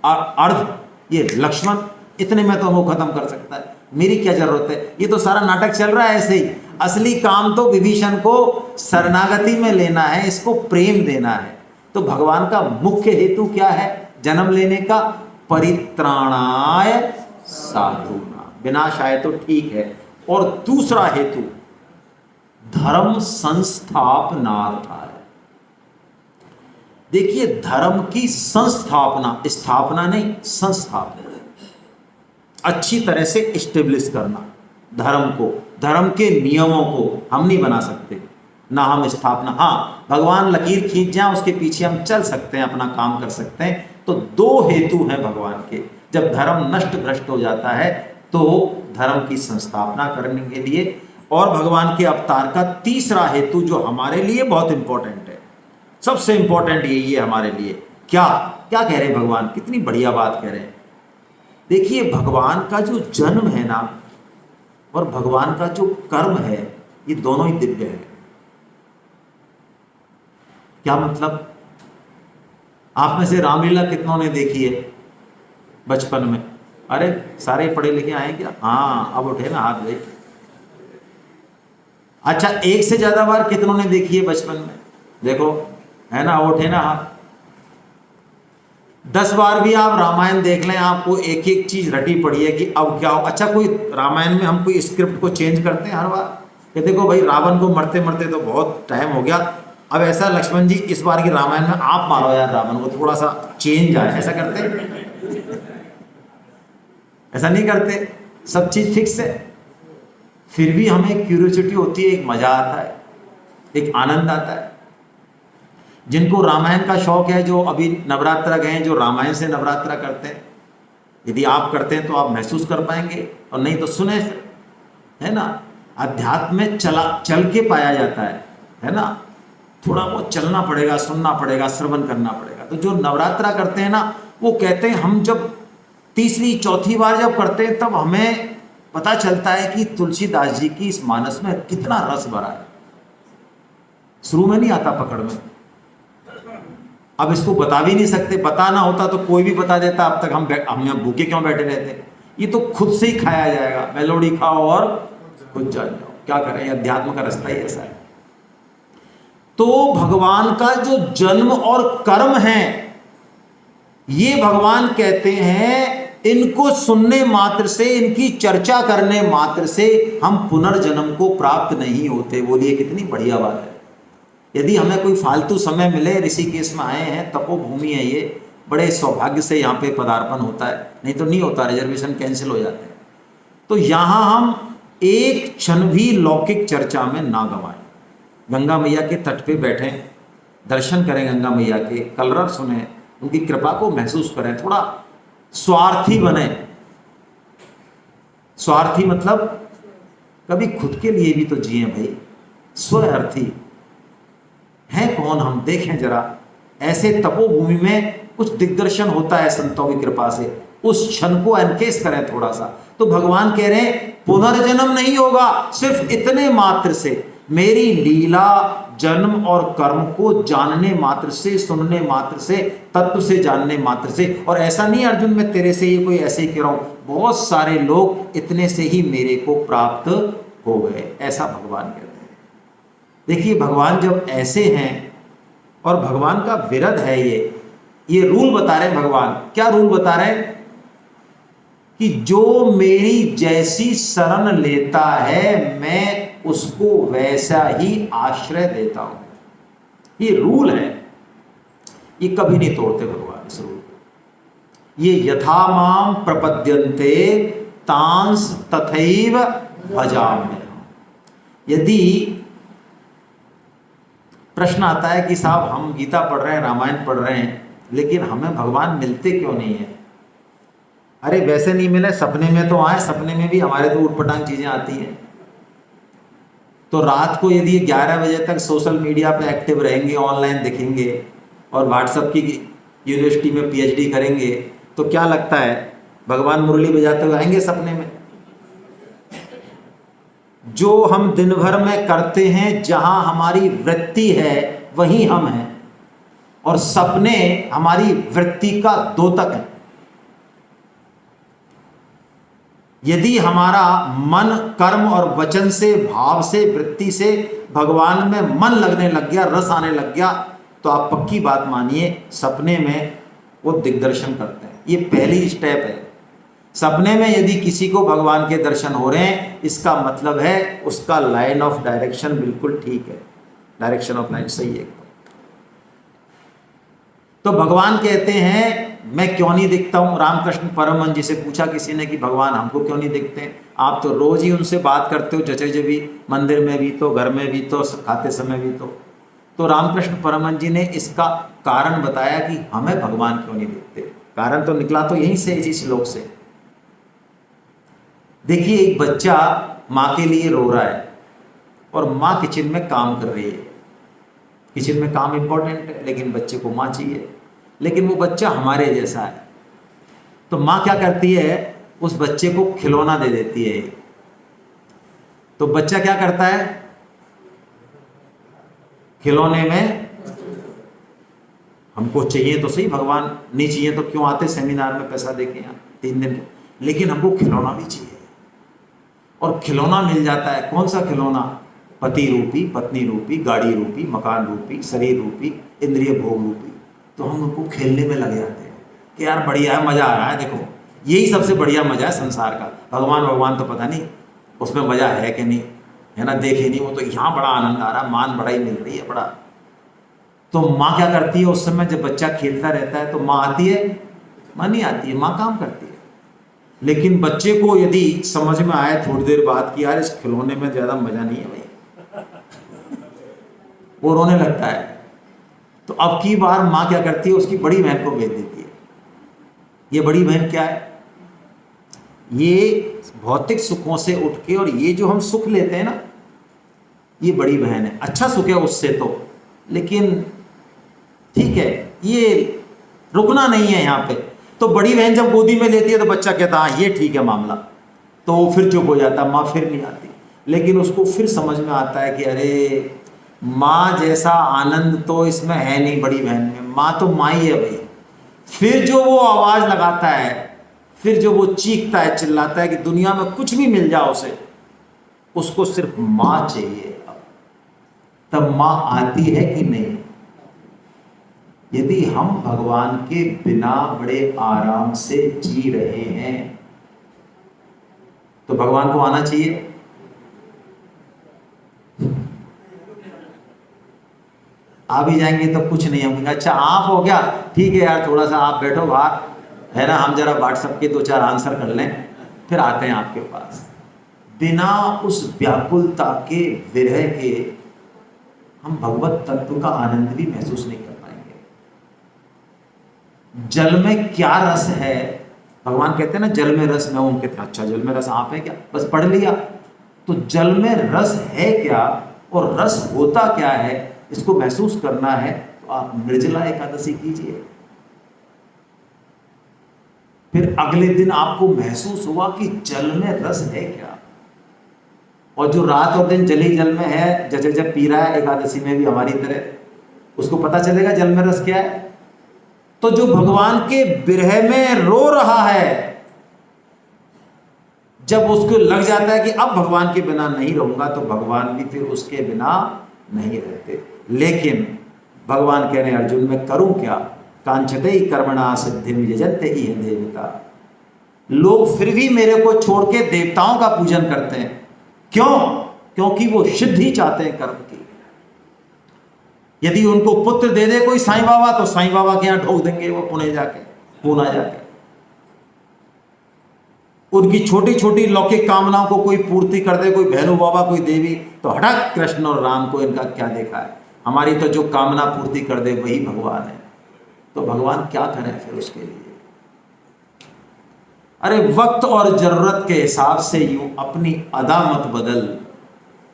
अर्ध, ये लक्ष्मण इतने में तो वो खत्म कर सकता है। मेरी क्या जरूरत है, ये तो सारा नाटक चल रहा है ऐसे ही। असली काम तो विभीषण को शरणागति में लेना है, इसको प्रेम देना है। तो भगवान का मुख्य हेतु क्या है जन्म लेने का? परित्राणाय साधूनां, विनाशाय तो ठीक है। और दूसरा हेतु धर्म संस्थापनार्थाय। देखिए, धर्म की संस्थापना, स्थापना नहीं, संस्थापना, अच्छी तरह से इस्टेब्लिश करना धर्म को, धर्म के नियमों को हम नहीं बना सकते ना, हम स्थापना। हाँ, भगवान लकीर खींच जाए उसके पीछे हम चल सकते हैं, अपना काम कर सकते हैं। तो दो हेतु हैं भगवान के। जब धर्म नष्ट भ्रष्ट हो जाता है तो धर्म की संस्थापना करने के लिए। और भगवान के अवतार का तीसरा हेतु जो हमारे लिए बहुत इंपॉर्टेंट है, सबसे इंपॉर्टेंट यही है हमारे लिए। क्या क्या कह रहे हैं भगवान, कितनी बढ़िया बात कह रहे हैं। देखिए, भगवान का जो जन्म है ना और भगवान का जो कर्म है, ये दोनों ही दिव्य है। क्या मतलब? आप में से रामलीला कितनों ने देखी है बचपन में? अरे सारे पढ़े लिखे आए क्या? हाँ, अब उठे ना हाथ भाई। अच्छा, एक से ज्यादा बार कितनों ने देखी है बचपन में? देखो, है ना, उठे ना हाथ। 10 बार भी आप रामायण देख लें, आपको एक एक चीज रटी पड़ी है कि अब क्या हो। अच्छा, कोई रामायण में हम कोई स्क्रिप्ट को चेंज करते हैं हर बार कि देखो भाई, रावण को मरते मरते तो बहुत टाइम हो गया, अब ऐसा लक्ष्मण जी इस बार की रामायण में आप मारो यार रावण को, थोड़ा सा चेंज आए, ऐसा करते हैं? ऐसा नहीं करते, सब चीज फिक्स है। फिर भी हमें क्यूरियोसिटी होती है, एक मजा आता है, एक आनंद आता है। जिनको रामायण का शौक है, जो अभी नवरात्रा गए, जो रामायण से नवरात्रा करते हैं, यदि आप करते हैं तो आप महसूस कर पाएंगे, और नहीं तो सुने फिर, है ना। अध्यात्म में चल के पाया जाता है ना। थोड़ा बहुत चलना पड़ेगा, सुनना पड़ेगा, श्रवण करना पड़ेगा। तो जो नवरात्रा करते हैं ना, वो कहते हैं हम जब तीसरी चौथी बार जब करते हैं तब हमें पता चलता है कि तुलसीदास जी की इस मानस में कितना रस भरा है। शुरू में नहीं आता पकड़ में। अब इसको बता भी नहीं सकते, बताना होता तो कोई भी बता देता, अब तक हम यहाँ भूखे क्यों बैठे रहते। ये तो खुद से ही खाया जाएगा, मेलोडी खाओ और खुद जान जाओ। क्या करें, अध्यात्म का रास्ता ही ऐसा है। तो भगवान का जो जन्म और कर्म है, ये भगवान कहते हैं इनको सुनने मात्र से, इनकी चर्चा करने मात्र से हम पुनर्जन्म को प्राप्त नहीं होते। बोलिए कितनी बढ़िया बात है। यदि हमें कोई फालतू समय मिले, ऋषिकेश में आए हैं, तपोभूमि है ये, बड़े सौभाग्य से यहाँ पे पदार्पण होता है, नहीं तो नहीं होता, रिजर्वेशन कैंसिल हो जाते हैं। तो यहाँ हम एक क्षण भी लौकिक चर्चा में ना गंवाएं। गंगा मैया के तट पे बैठें, दर्शन करें गंगा मैया के, कलरव सुने, उनकी कृपा को महसूस करें। थोड़ा स्वार्थी बने। स्वार्थी मतलब कभी खुद के लिए भी तो जिए भाई। स्वार्थी है कौन हम, देखें जरा। ऐसे तपोभूमि में कुछ दिग्दर्शन होता है संतों की कृपा से, उस क्षण को एनकेस करें थोड़ा सा। तो भगवान कह रहे हैं पुनर्जन्म नहीं होगा, सिर्फ इतने मात्र से, मेरी लीला जन्म और कर्म को जानने मात्र से, सुनने मात्र से, तत्व से जानने मात्र से। और ऐसा नहीं अर्जुन मैं तेरे से ये कोई ऐसे ही कह रहा हूं, बहुत सारे लोग इतने से ही मेरे को प्राप्त हो गए, ऐसा भगवान कहते हैं। देखिए, भगवान जब ऐसे हैं और भगवान का विरध है, ये रूल बता रहे हैं भगवान। क्या रूल बता रहे हैं? कि जो मेरी जैसी शरण लेता है, मैं उसको वैसा ही आश्रय देता हूं। ये रूल है, ये कभी नहीं तोड़ते भगवान इस रूल को। ये यथा माम प्रपद्यन्ते तांस तथैव भजाम्यहम्। यदि प्रश्न आता है कि साहब हम गीता पढ़ रहे हैं, रामायण पढ़ रहे हैं, लेकिन हमें भगवान मिलते क्यों नहीं है? अरे वैसे नहीं मिले, सपने में तो आए, सपने में भी हमारे तो उटपटांग चीजें आती हैं। तो रात को यदि 11 बजे तक सोशल मीडिया पे एक्टिव रहेंगे, ऑनलाइन दिखेंगे और व्हाट्सएप की यूनिवर्सिटी में पीएचडी करेंगे, तो क्या लगता है भगवान मुरली बजाते हुए आएंगे सपने में? जो हम दिन भर में करते हैं, जहां हमारी वृत्ति है वहीं हम हैं, और सपने हमारी वृत्ति का द्योतक है। यदि हमारा मन कर्म और वचन से, भाव से, वृत्ति से भगवान में मन लगने लग गया, रस आने लग गया, तो आप पक्की बात मानिए सपने में वो दिग्दर्शन करते हैं। ये पहली स्टेप है। सपने में यदि किसी को भगवान के दर्शन हो रहे हैं, इसका मतलब है उसका लाइन ऑफ डायरेक्शन बिल्कुल ठीक है, डायरेक्शन ऑफ लाइन सही है। तो भगवान कहते हैं मैं क्यों नहीं दिखता हूं? रामकृष्ण परमहंस जी से पूछा किसी ने कि भगवान हमको क्यों नहीं दिखते हैं? आप तो रोज ही उनसे बात करते हो, जचे जबी, मंदिर में भी तो, घर में भी तो, खाते समय भी तो रामकृष्ण परमहंस जी ने इसका कारण बताया कि हमें भगवान क्यों नहीं दिखते। कारण तो निकला तो यहीं से, इसी श्लोक से। देखिए, एक बच्चा माँ के लिए रो रहा है और माँ किचन में काम कर रही है। किचन में काम इंपॉर्टेंट है, लेकिन बच्चे को माँ चाहिए। लेकिन वो बच्चा हमारे जैसा है, तो माँ क्या करती है, उस बच्चे को खिलौना दे देती है। तो बच्चा क्या करता है, खिलौने में हमको चाहिए तो सही, भगवान नहीं चाहिए तो क्यों आते सेमिनार में पैसा देके यहाँ 3 दिन, लेकिन हमको खिलौना भी चाहिए। और खिलौना मिल जाता है। कौन सा खिलौना? पति रूपी, पत्नी रूपी, गाड़ी रूपी, मकान रूपी, शरीर रूपी, इंद्रिय भोग रूपी। तो हम उनको खेलने में लग जाते हैं कि यार बढ़िया है, मजा आ रहा है, देखो यही सबसे बढ़िया मजा है संसार का। भगवान तो पता नहीं उसमें मजा है कि नहीं, है ना, देखे नहीं, वो तो यहाँ बड़ा आनंद आ रहा है, मान बड़ा ही मिल रही है बड़ा। तो माँ क्या करती है उस समय, जब बच्चा खेलता रहता है तो माँ आती है? माँ नहीं आती है, माँ काम करती है। लेकिन बच्चे को यदि समझ में आए थोड़ी देर बाद कि यार इस खिलौने में ज्यादा मजा नहीं है भाई, वो रोने लगता है। तो अब की बार माँ क्या करती है, उसकी बड़ी बहन को भेज देती है। ये बड़ी बहन क्या है, ये भौतिक सुखों से उठ के, और ये जो हम सुख लेते हैं ना, ये बड़ी बहन है। अच्छा सुख है उससे तो, लेकिन ठीक है, ये रुकना नहीं है यहाँ पे। तो बड़ी बहन जब गोदी में लेती है तो बच्चा कहता हाँ ये ठीक है मामला, तो वो फिर चुप हो जाता, माँ फिर नहीं आती। लेकिन उसको फिर समझ में आता है कि अरे माँ जैसा आनंद तो इसमें है नहीं बड़ी बहन में, माँ तो माँ ही है भाई। फिर जो वो आवाज लगाता है, फिर जो वो चीखता है, चिल्लाता है कि दुनिया में कुछ भी मिल जाओ उसे, उसको सिर्फ माँ चाहिए। तब माँ आती है कि नहीं? यदि हम भगवान के बिना बड़े आराम से जी रहे हैं तो भगवान को आना चाहिए। आ भी जाएंगे तो कुछ नहीं, हम अच्छा आप हो गया, ठीक है यार थोड़ा सा आप बैठो बाहर, है ना, हम जरा व्हाट्सएप के 2-4 आंसर कर लें, फिर आते हैं आपके पास। बिना उस व्याकुलता के, विरह के, हम भगवत तत्व का आनंद भी महसूस नहीं कर पाएंगे। जल में क्या रस है, भगवान कहते हैं ना जल में रस मैं हूं। कहते हैं अच्छा जल में रस आप है क्या, बस पढ़ लिया। तो जल में रस है क्या और रस होता क्या है, इसको महसूस करना है तो आप निर्जला एकादशी कीजिए। फिर अगले दिन आपको महसूस हुआ कि जल में रस है क्या। और जो रात और दिन जली जल में है, जैसे जब पी रहा है एकादशी में भी हमारी तरह, उसको पता चलेगा जल में रस क्या है। तो जो भगवान के विरह में रो रहा है, जब उसको लग जाता है कि अब भगवान के बिना नहीं रहूंगा, तो भगवान भी फिर उसके बिना नहीं रहते। लेकिन भगवान कह रहे हैं अर्जुन मैं करूं क्या, कांक्षते ही कर्मणा सिद्धिम यजन्ते ही देवता। लोग फिर भी मेरे को छोड़ के देवताओं का पूजन करते हैं। क्यों? क्योंकि वो सिद्धि चाहते हैं कर्म की। यदि उनको पुत्र दे दे कोई साईं बाबा, तो साईं बाबा के यहां ठोक देंगे वो, पुणे जाके, पूना जाके। उनकी छोटी छोटी लौकिक कामनाओं को कोई पूर्ति कर दे, कोई भैरू बाबा, कोई देवी, तो हटाक कृष्ण और राम को इनका क्या देखा है। हमारी तो जो कामना पूर्ति कर दे वही भगवान है। तो भगवान क्या करें फिर उसके लिए? अरे वक्त और जरूरत के हिसाब से यूं अपनी अदा मत बदल,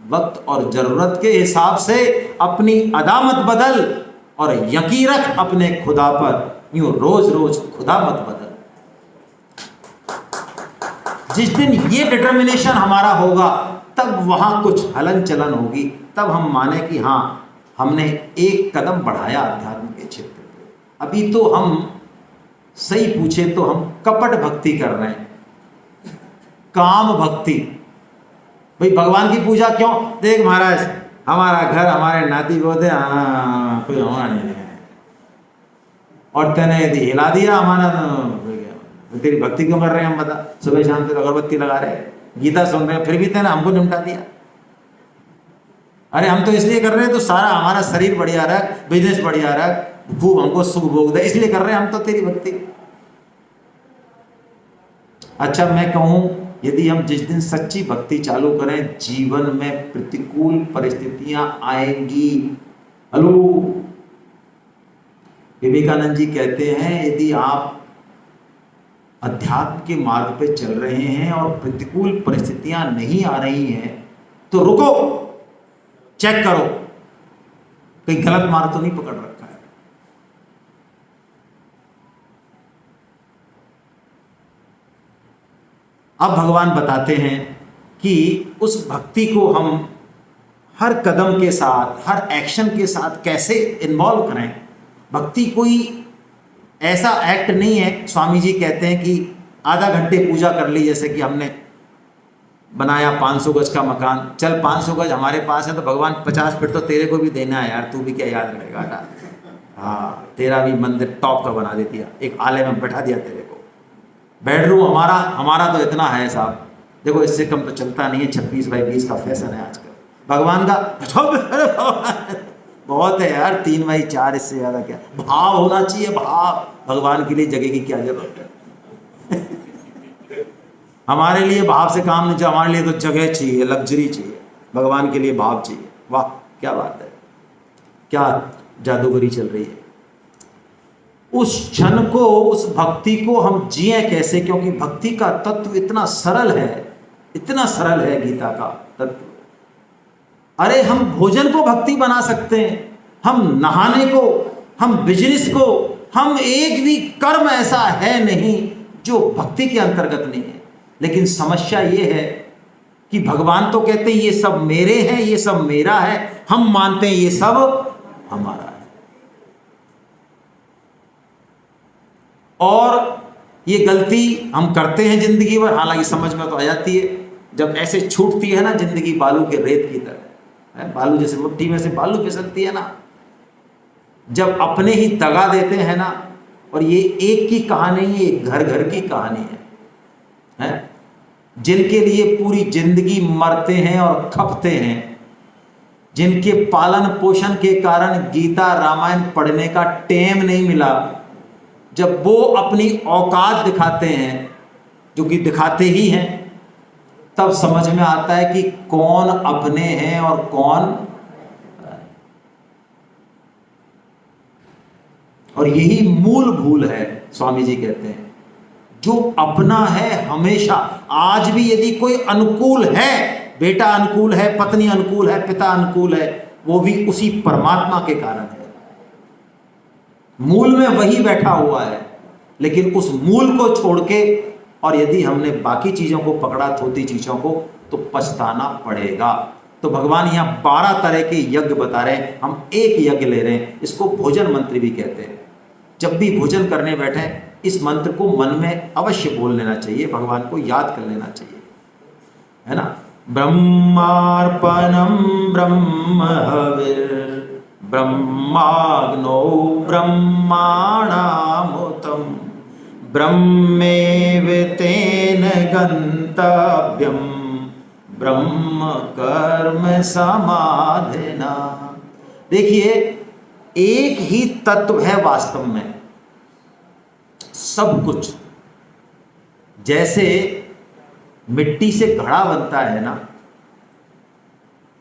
वक्त और जरूरत के हिसाब से अपनी अदा मत बदल, और यकीन रख अपने खुदा पर, यूं रोज रोज खुदा मत बदल। जिस दिन ये डिटर्मिनेशन हमारा होगा तब वहां कुछ हलन चलन होगी, तब हम माने कि हाँ हमने एक कदम बढ़ाया अध्यात्म के क्षेत्र पे। अभी तो हम सही पूछे तो हम कपट भक्ति कर रहे हैं, काम भक्ति। भाई भगवान की पूजा क्यों? देख महाराज, हमारा घर, हमारे नाती पोते, कोई होना नहीं है, और तेने यदि हिला दिया हमारा, तो तेरी भक्ति क्यों कर रहे हैं हम? बता, सुबह शाम से अगरबत्ती लगा रहे हैं, गीता सुन रहे हैं, फिर भी तेने हमको निपटा दिया। अरे हम तो इसलिए कर रहे हैं तो सारा हमारा शरीर बढ़िया रहा, बिजनेस बढ़िया रहा, खूब हमको सुख भोग दे, इसलिए कर रहे हैं हम तो तेरी भक्ति। अच्छा मैं कहूं, यदि हम जिस दिन सच्ची भक्ति चालू करें, जीवन में प्रतिकूल परिस्थितियां आएंगी। हेलो, विवेकानंद जी कहते हैं यदि आप अध्यात्म के मार्ग पे चल रहे हैं और प्रतिकूल परिस्थितियां नहीं आ रही हैं तो रुको, चेक करो कहीं गलत मार्ग तो नहीं पकड़ रखा है। अब भगवान बताते हैं कि उस भक्ति को हम हर कदम के साथ, हर एक्शन के साथ कैसे इन्वॉल्व करें। भक्ति कोई ऐसा एक्ट नहीं है, स्वामी जी कहते हैं कि आधा घंटे पूजा कर ली, जैसे कि हमने बनाया 500 गज का मकान, चल 500 गज हमारे पास है तो भगवान 50 फीट तो तेरे को भी देना है यार, तू भी क्या याद रखेगा। हाँ, तेरा भी मंदिर टॉप का बना दे दिया, एक आले में बैठा दिया तेरे को। बेडरूम हमारा तो इतना है साहब, देखो इससे कम तो चलता नहीं है, 26 बाई 20 का फैशन है आजकल। भगवान का बहुत है यार, 3 बाई 4, इससे ज्यादा क्या। भाव होना चाहिए, भाव। भगवान के लिए जगह की क्या जरूरत है? हमारे लिए भाव से काम नहीं चाहिए, हमारे लिए तो जगह चाहिए, लग्जरी चाहिए। भगवान के लिए भाव चाहिए। वाह क्या बात है, क्या जादूगरी चल रही है। उस क्षण को, उस भक्ति को हम जिए कैसे? क्योंकि भक्ति का तत्व इतना सरल है, इतना सरल है गीता का तत्व। अरे हम भोजन को भक्ति बना सकते हैं, हम नहाने को, हम बिजनेस को, हम एक भी कर्म ऐसा है नहीं जो भक्ति के अंतर्गत नहीं है। लेकिन समस्या ये है कि भगवान तो कहते हैं ये सब मेरे हैं, ये सब मेरा है, हम मानते हैं ये सब हमारा है। और ये गलती हम करते हैं जिंदगी भर, हालांकि समझ में तो आ जाती है जब ऐसे छूटती है ना जिंदगी, बालू के रेत की तरह है। बालू जैसे मुट्ठी में से बालू फिसलती है ना, जब अपने ही दगा देते हैं ना। और ये एक की कहानी है, ये घर घर की कहानी है? जिनके लिए पूरी जिंदगी मरते हैं और खपते हैं, जिनके पालन पोषण के कारण गीता रामायण पढ़ने का टेम नहीं मिला, जब वो अपनी औकात दिखाते हैं, जो कि दिखाते ही हैं, तब समझ में आता है कि कौन अपने हैं और कौन। और यही मूल भूल है, स्वामी जी कहते हैं जो अपना है हमेशा, आज भी यदि कोई अनुकूल है, बेटा अनुकूल है, पत्नी अनुकूल है, पिता अनुकूल है, वो भी उसी परमात्मा के कारण है। मूल में वही बैठा हुआ है। लेकिन उस मूल को छोड़ के और यदि हमने बाकी चीजों को पकड़ा, थोती चीजों को, तो पछताना पड़ेगा। तो भगवान यहाँ 12 तरह के यज्ञ बता रहे हैं, हम एक यज्ञ ले रहे हैं। इसको भोजन मंत्र भी कहते हैं। जब भी भोजन करने बैठे इस मंत्र को मन में अवश्य बोल लेना चाहिए, भगवान को याद कर लेना चाहिए, है ना। ब्रह्मार्पणम ब्रह्म हविर ब्रह्माग्नो ब्रह्माणामुतम ब्रह्मेव तेन गंतव्यम ब्रह्म कर्म समाधिना। देखिए, एक ही तत्व है वास्तव में सब कुछ। जैसे मिट्टी से घड़ा बनता है ना,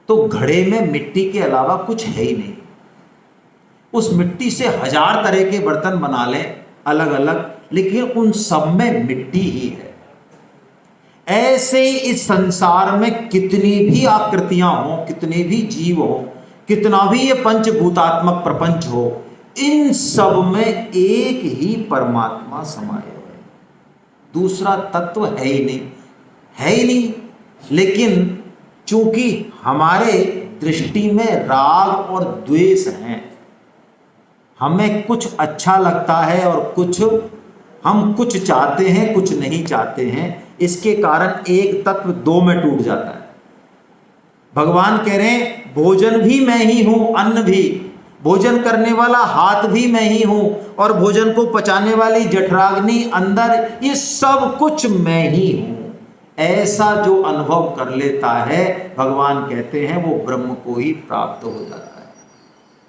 तो घड़े में मिट्टी के अलावा कुछ है ही नहीं। उस मिट्टी से 1000 तरह के बर्तन बना लें अलग अलग, लेकिन उन सब में मिट्टी ही है। ऐसे ही इस संसार में कितनी भी आकृतियां हो, कितने भी जीव हो, कितना भी ये पंचभूतात्मक प्रपंच हो, इन सब में एक ही परमात्मा समाये हुए है, दूसरा तत्व है ही नहीं, है ही नहीं। लेकिन चूंकि हमारे दृष्टि में राग और द्वेष हैं, हमें कुछ अच्छा लगता है और हम कुछ चाहते हैं, कुछ नहीं चाहते हैं, इसके कारण एक तत्व दो में टूट जाता है। भगवान कह रहे हैं भोजन भी मैं ही हूं, अन्न भी, भोजन करने वाला हाथ भी मैं ही हूं, और भोजन को पचाने वाली जठराग्नि अंदर, ये सब कुछ मैं ही हूं। ऐसा जो अनुभव कर लेता है, भगवान कहते हैं वो ब्रह्म को ही प्राप्त हो जाता है।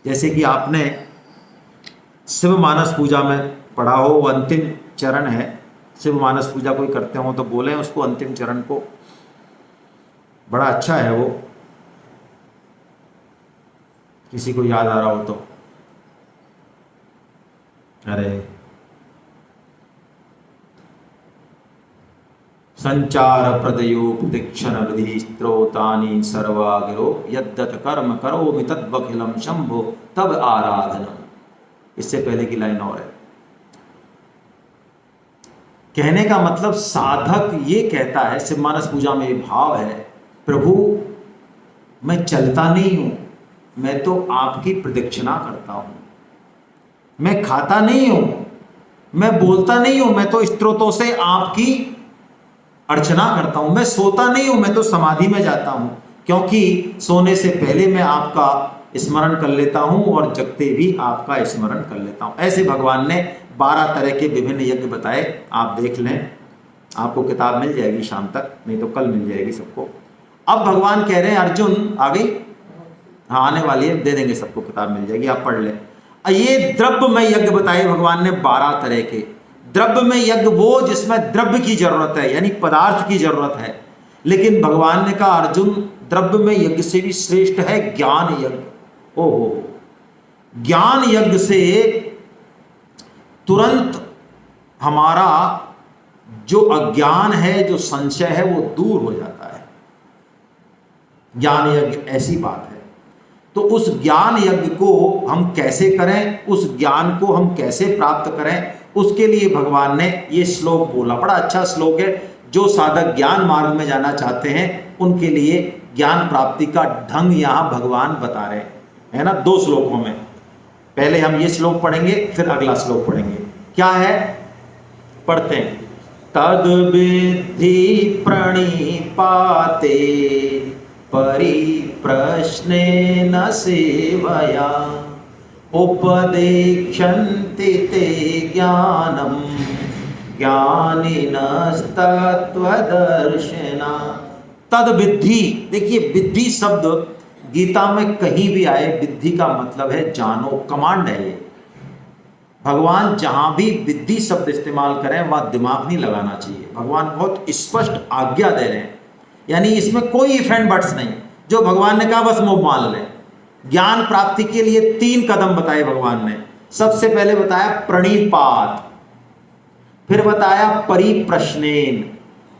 जैसे कि आपने शिव मानस पूजा में पढ़ा हो, वो अंतिम चरण है। शिव मानस पूजा कोई करते हो तो बोले उसको अंतिम चरण को, बड़ा अच्छा है वो, किसी को याद आ रहा हो तो। अरे संचार प्रदयो प्रदीक्षण विधि स्त्रोतानि सर्वागिरो यद्दत कर्म करोमि तद्वखिलम शंभो तब आराधनम। इससे पहले की लाइन और है। कहने का मतलब साधक ये कहता है, शिव मानस पूजा में ये भाव है, प्रभु मैं चलता नहीं हूं, मैं तो आपकी प्रदक्षिणा करता हूं, मैं खाता नहीं हूं, मैं बोलता नहीं हूं, मैं तो स्तोत्रों से आपकी अर्चना करता हूं, मैं सोता नहीं हूं, मैं तो समाधि में जाता हूं, क्योंकि सोने से पहले मैं आपका स्मरण कर लेता हूं और जगते भी आपका स्मरण कर लेता हूं। ऐसे भगवान ने 12 तरह के विभिन्न यज्ञ बताए, आप देख लें, आपको किताब मिल जाएगी शाम तक, नहीं तो कल मिल जाएगी सबको। अब भगवान कह रहे हैं अर्जुन, आ गई, हाँ आने वाली है, दे देंगे सबको, किताब मिल जाएगी, आप पढ़ लें। ये द्रव्य में यज्ञ बताए भगवान ने 12 तरह के। द्रव्य में यज्ञ वो जिसमें द्रव्य की जरूरत है, यानी पदार्थ की जरूरत है, लेकिन भगवान ने कहा अर्जुन द्रव्य में यज्ञ से भी श्रेष्ठ है ज्ञान यज्ञ। ओहो, ज्ञान यज्ञ से तुरंत हमारा जो अज्ञान है, जो संशय है, वो दूर हो जाता है। ज्ञान यज्ञ ऐसी बात है। तो उस ज्ञान यज्ञ को हम कैसे करें, उस ज्ञान को हम कैसे प्राप्त करें, उसके लिए भगवान ने ये श्लोक बोला। बड़ा अच्छा श्लोक है। जो साधक ज्ञान मार्ग में जाना चाहते हैं उनके लिए ज्ञान प्राप्ति का ढंग यहाँ भगवान बता रहे हैं, है ना, 2 श्लोकों में। पहले हम ये श्लोक पढ़ेंगे, फिर अगला श्लोक पढ़ेंगे। क्या है, पढ़ते हैं। तद विद्धि प्रणिपाते परिप्रश्नेन सेवया उपदेक्षन्ति ते ज्ञानम ज्ञानिनस्तत्त्वदर्शिना। तद विद्धि, देखिए विद्धि शब्द गीता में कहीं भी आए, विद्धि का मतलब है जानो, कमांड है ये। भगवान जहां भी विद्धि शब्द इस्तेमाल करें वहां दिमाग नहीं लगाना चाहिए। भगवान बहुत स्पष्ट आज्ञा दे रहे हैं, यानी इसमें कोई इफ एंड बट्स नहीं। जो भगवान ने कहा बस वो मान लें। ज्ञान प्राप्ति के लिए 3 कदम बताए भगवान ने। सबसे पहले बताया प्रणिपात, फिर बताया परिप्रश्नेन,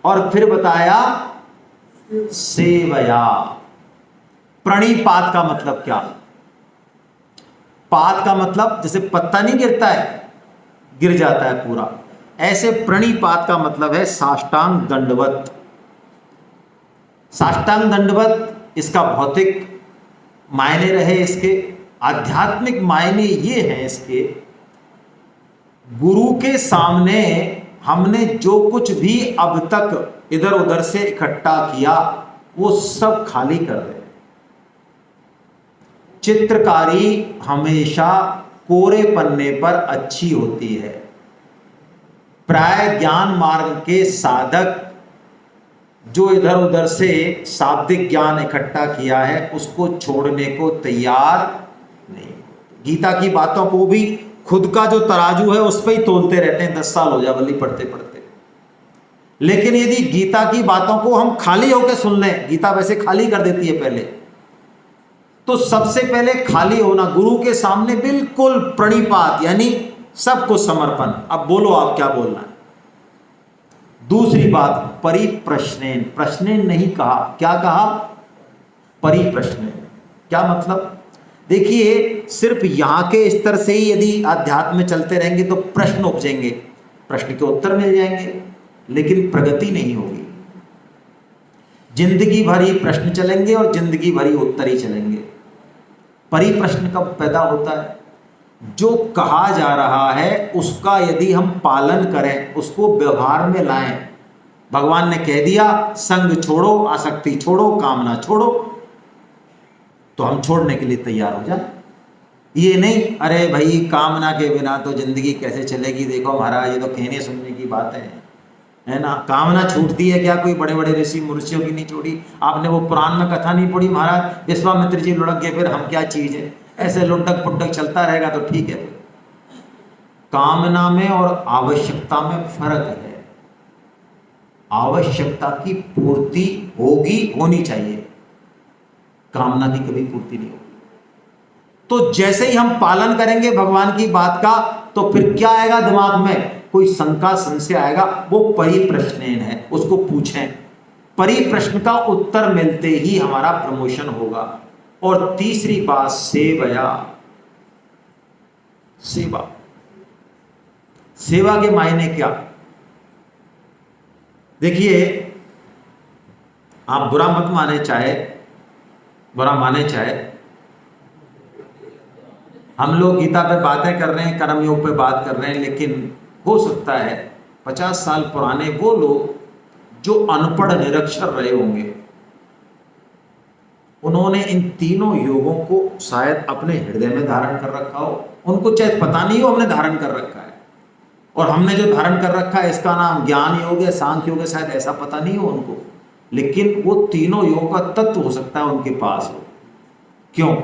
और फिर बताया सेवया। प्रणिपात का मतलब क्या? पात का मतलब जैसे पत्ता नहीं गिरता है, गिर जाता है पूरा, ऐसे प्रणिपात का मतलब है साष्टांग दंडवत। साष्टांग दंडवत इसका भौतिक मायने रहे, इसके आध्यात्मिक मायने ये हैं इसके, गुरु के सामने हमने जो कुछ भी अब तक इधर उधर से इकट्ठा किया वो सब खाली कर दे। चित्रकारी हमेशा कोरे पन्ने पर अच्छी होती है। प्राय ज्ञान मार्ग के साधक जो इधर उधर से शाब्दिक ज्ञान इकट्ठा किया है उसको छोड़ने को तैयार नहीं। गीता की बातों को भी खुद का जो तराजू है उस पर ही तोलते रहते हैं, 10 साल हो जाए बल्ली पढ़ते पढ़ते। लेकिन यदि गीता की बातों को हम खाली होकर सुन लें, गीता वैसे खाली कर देती है पहले, तो सबसे पहले खाली होना, गुरु के सामने बिल्कुल प्रणिपात यानी सब कुछ समर्पण। अब बोलो आप क्या बोलना है। दूसरी बात, परिप्रश्नेन, प्रश्नेन नहीं कहा, क्या कहा, परिप्रश्नेन। क्या मतलब, देखिए सिर्फ यहां के स्तर से ही यदि आध्यात्म में चलते रहेंगे तो प्रश्न उपजेंगे, प्रश्न के उत्तर मिल जाएंगे, लेकिन प्रगति नहीं होगी। जिंदगी भर ही प्रश्न चलेंगे और जिंदगी भर ही उत्तर ही चलेंगे। परिप्रश्न कब पैदा होता है, जो कहा जा रहा है उसका यदि हम पालन करें, उसको व्यवहार में लाएं। भगवान ने कह दिया संग छोड़ो, आसक्ति छोड़ो, कामना छोड़ो, तो हम छोड़ने के लिए तैयार हो जाए। ये नहीं अरे भाई कामना के बिना तो जिंदगी कैसे चलेगी, देखो महाराज ये तो कहने सुनने की बातें हैं, है ना। कामना छूटती है क्या, कोई बड़े बड़े ऋषि मुर्शियों की नहीं छोड़ी। आपने वो पुराण में कथा नहीं पढ़ी, महाराज विश्वामित्र जी लुढ़क गए, फिर हम क्या चीज है। ऐसे लुढ़क पुढ़क चलता रहेगा तो ठीक है। कामना में और आवश्यकता में फर्क है। आवश्यकता की पूर्ति होगी, होनी चाहिए, कामना की कभी पूर्ति नहीं होगी। तो जैसे ही हम पालन करेंगे भगवान की बात का, तो फिर क्या आएगा दिमाग में, कोई शंका संशय आएगा, वो परिप्रश्नेन है, उसको पूछें। परिप्रश्न का उत्तर मिलते ही हमारा प्रमोशन होगा। और तीसरी बात, सेवया, सेवा। सेवा के मायने क्या, देखिए आप बुरा मत माने, चाहे बुरा माने चाहे, हम लोग गीता पे बातें कर रहे हैं, कर्म योग पे बात कर रहे हैं, लेकिन हो सकता है 50 साल पुराने वो लोग जो अनपढ़ निरक्षर रहे होंगे, उन्होंने इन तीनों योगों को शायद अपने हृदय में धारण कर रखा हो। उनको चाहे पता नहीं हो हमने धारण कर रखा है, और हमने जो धारण कर रखा है इसका नाम ज्ञान योग है, सांख्य योग है, शायद ऐसा पता नहीं हो उनको, लेकिन वो तीनों योग का तत्व हो सकता है उनके पास हो। क्यों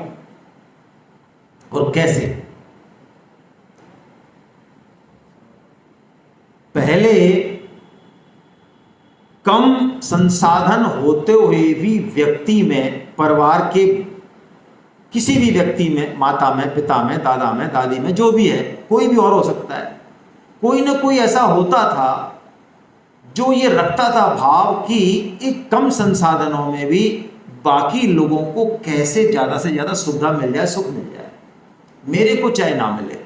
और कैसे? पहले कम संसाधन होते हुए भी व्यक्ति में, परिवार के किसी भी व्यक्ति में, माता में, पिता में, दादा में, दादी में, जो भी है, कोई भी और हो सकता है, कोई ना कोई ऐसा होता था जो ये रखता था भाव कि एक कम संसाधनों में भी बाकी लोगों को कैसे ज़्यादा से ज़्यादा सुविधा मिल जाए, सुख मिल जाए। मेरे को चाहे ना मिले,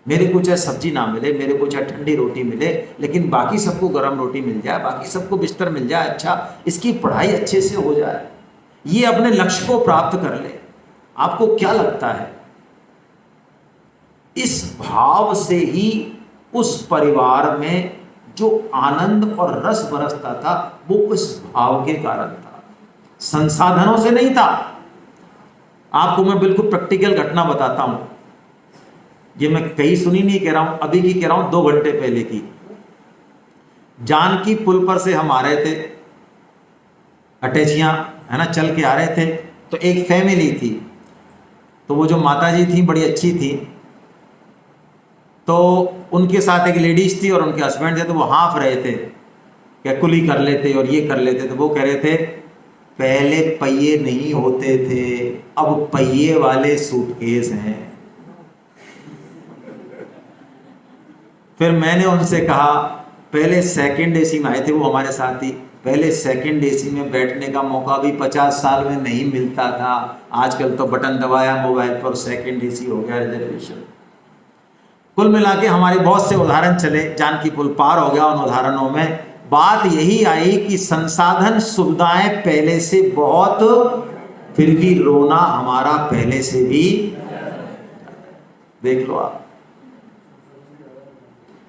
मेरे को चाहे सब्जी ना मिले, मेरे को चाहे ठंडी रोटी मिले, लेकिन बाकी सबको गर्म रोटी मिल जाए, बाकी सबको बिस्तर मिल जाए, अच्छा इसकी पढ़ाई अच्छे से हो जाए, ये अपने लक्ष्य को प्राप्त कर ले। आपको क्या लगता है, इस भाव से ही उस परिवार में जो आनंद और रस बरसता था वो उस भाव के कारण था, संसाधनों से नहीं था। आपको मैं बिल्कुल प्रैक्टिकल घटना बताता हूं, ये मैं कहीं सुनी नहीं कह रहा हूं, अभी की कह रहा हूं, 2 घंटे पहले की। जानकी पुल पर से हम आ रहे थे, अटैचियां है ना, चल के आ रहे थे, तो एक फैमिली थी, तो वो जो माता जी थी बड़ी अच्छी थी, तो उनके साथ एक लेडीज थी और उनके हस्बैंड थे, तो वो हाँफ रहे थे क्या कुली कर लेते और ये कर लेते, तो वो कह रहे थे पहले पहिए नहीं होते थे, अब पहिए वाले सूटकेस हैं। फिर मैंने उनसे कहा, पहले सेकंड एसी में आए थे वो हमारे साथ ही, पहले सेकंड एसी में बैठने का मौका भी 50 साल में नहीं मिलता था, आजकल तो बटन दबाया मोबाइल पर सेकंड एसी हो गया रिजर्वेशन। कुल मिला के हमारे बहुत से उदाहरण चले, जानकी पुल पार हो गया उन उदाहरणों में। बात यही आई कि संसाधन सुविधाएं पहले से बहुत, फिर भी रोना हमारा पहले से भी। देख लो आप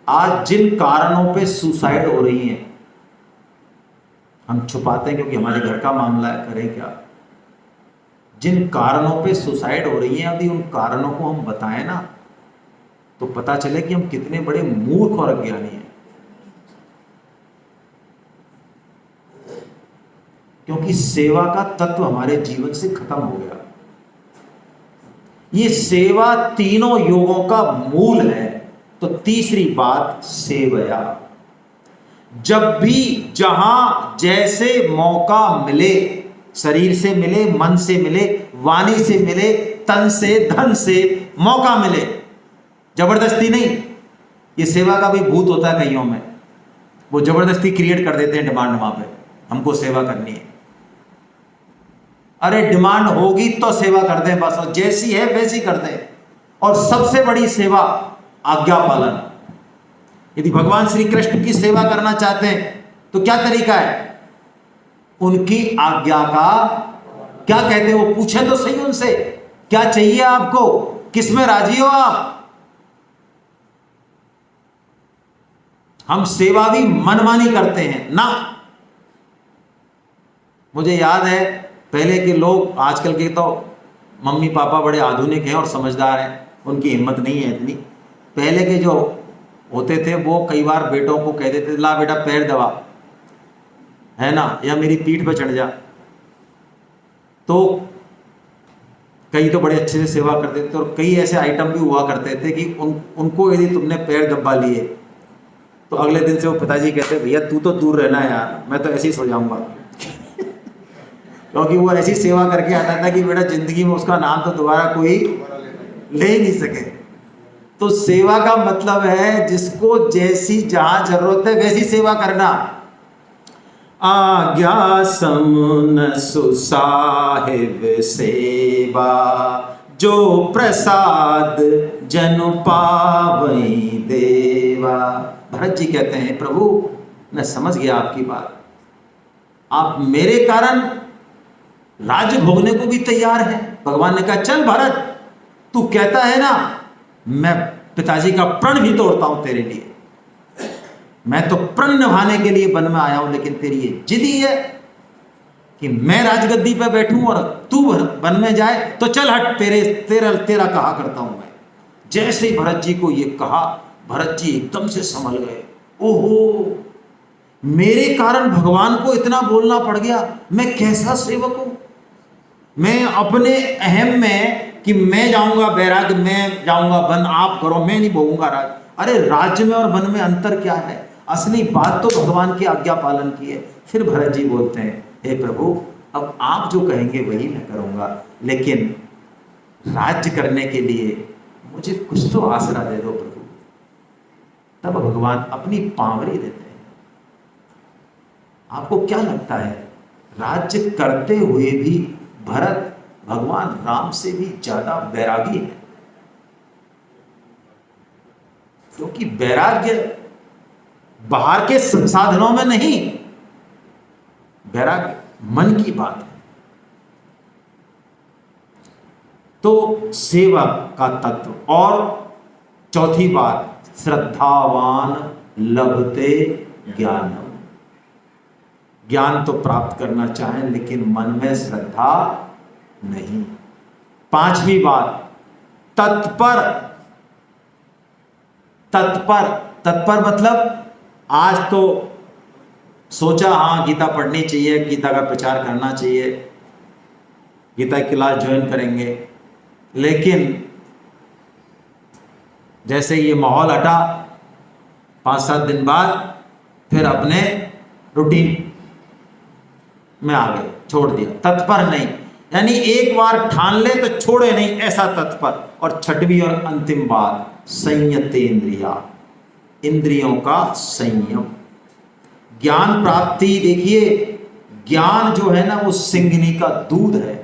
आज जिन कारणों पे सुसाइड हो रही हैं, हम छुपाते हैं क्योंकि हमारे घर का मामला है, करें क्या। जिन कारणों पे सुसाइड हो रही हैं, यदि उन कारणों को हम बताएं ना, तो पता चले कि हम कितने बड़े मूर्ख और अज्ञानी हैं। क्योंकि सेवा का तत्व हमारे जीवन से खत्म हो गया। ये सेवा तीनों योगों का मूल है। तो तीसरी बात सेवया, जब भी जहां जैसे मौका मिले, शरीर से मिले, मन से मिले, वाणी से मिले, तन से, धन से मौका मिले, जबरदस्ती नहीं। ये सेवा का भी भूत होता है कईयों में, वो जबरदस्ती क्रिएट कर देते हैं डिमांड, वहां पे हमको सेवा करनी है। अरे डिमांड होगी तो सेवा कर दें बस, और जैसी है वैसी कर दें। और सबसे बड़ी सेवा आज्ञा पालन। यदि भगवान श्री कृष्ण की सेवा करना चाहते हैं तो क्या तरीका है? उनकी आज्ञा का क्या कहते हैं, वो पूछे तो सही उनसे, क्या चाहिए आपको, किस में राजी हो आप। हम सेवा भी मनमानी करते हैं ना। मुझे याद है पहले के लोग, आजकल के तो मम्मी पापा बड़े आधुनिक हैं और समझदार हैं, उनकी हिम्मत नहीं है इतनी। पहले के जो होते थे वो कई बार बेटों को कह देते, ला बेटा पैर दबा, है ना, या मेरी पीठ पर चढ़ जा। तो कई तो बड़े अच्छे से सेवा करते थे, और कई ऐसे आइटम भी हुआ करते थे कि उनको यदि तुमने पैर दबा लिए तो अगले दिन से वो पिताजी कहते, भैया तू तो दूर रहना यार, मैं तो ऐसे ही सो जाऊंगा। क्योंकि वो ऐसी सेवा करके आता था कि बेटा जिंदगी में उसका नाम तो दोबारा कोई ले ही नहीं सके। तो सेवा का मतलब है जिसको जैसी जहां जरूरत है वैसी सेवा करना। आज्ञा समुन सुसाहिब सेवा, जो प्रसाद जनु पावई देवा। भरत जी कहते हैं, प्रभु मैं समझ गया आपकी बात, आप मेरे कारण राज्य भोगने को भी तैयार है। भगवान ने कहा चल भरत, तू कहता है ना, मैं पिताजी का प्रण भी तोड़ता हूं तेरे लिए। मैं तो प्रण निभाने के लिए वन में आया हूं, लेकिन तेरी ये जिद ही है कि मैं राजगद्दी पर बैठूं और तू वन में जाए, तो चल हट, तेरा कहा करता हूं मैं। जैसे ही भरत जी को ये कहा, भरत जी एकदम से संभल गए। ओहो, मेरे कारण भगवान को इतना बोलना पड़ गया, मैं कैसा सेवक हूं। मैं अपने अहम में कि मैं जाऊंगा बैराग, मैं जाऊंगा वन, आप करो, मैं नहीं भोगूंगा राज। अरे राज्य में और वन में अंतर क्या है? असली बात तो भगवान की आज्ञा पालन की है। फिर भरत जी बोलते हैं, हे प्रभु अब आप जो कहेंगे वही मैं करूंगा, लेकिन राज्य करने के लिए मुझे कुछ तो आसरा दे दो प्रभु। तब भगवान अपनी पांवरी देते हैं। आपको क्या लगता है, राज्य करते हुए भी भरत भगवान राम से भी ज्यादा वैरागी है? क्योंकि वैराग्य बाहर के संसाधनों में नहीं, वैराग्य मन की बात है। तो सेवा का तत्व। और चौथी बात, श्रद्धावान लभते ज्ञानम। ज्ञान तो प्राप्त करना चाहें लेकिन मन में श्रद्धा नहीं। पांचवी बात, तत्पर। तत्पर, तत्पर मतलब आज तो सोचा हाँ गीता पढ़नी चाहिए, गीता का प्रचार करना चाहिए, गीता की क्लास ज्वाइन करेंगे, लेकिन जैसे ये माहौल हटा 5-7 दिन बाद फिर अपने रूटीन में आ गए, छोड़ दिया। तत्पर नहीं, यानी एक बार ठान ले तो छोड़े नहीं, ऐसा तत्पर। और छठवीं और अंतिम बात, संयतेंद्रिया, इंद्रियों का संयम। ज्ञान प्राप्ति, देखिए ज्ञान जो है ना वो सिंघनी का दूध है।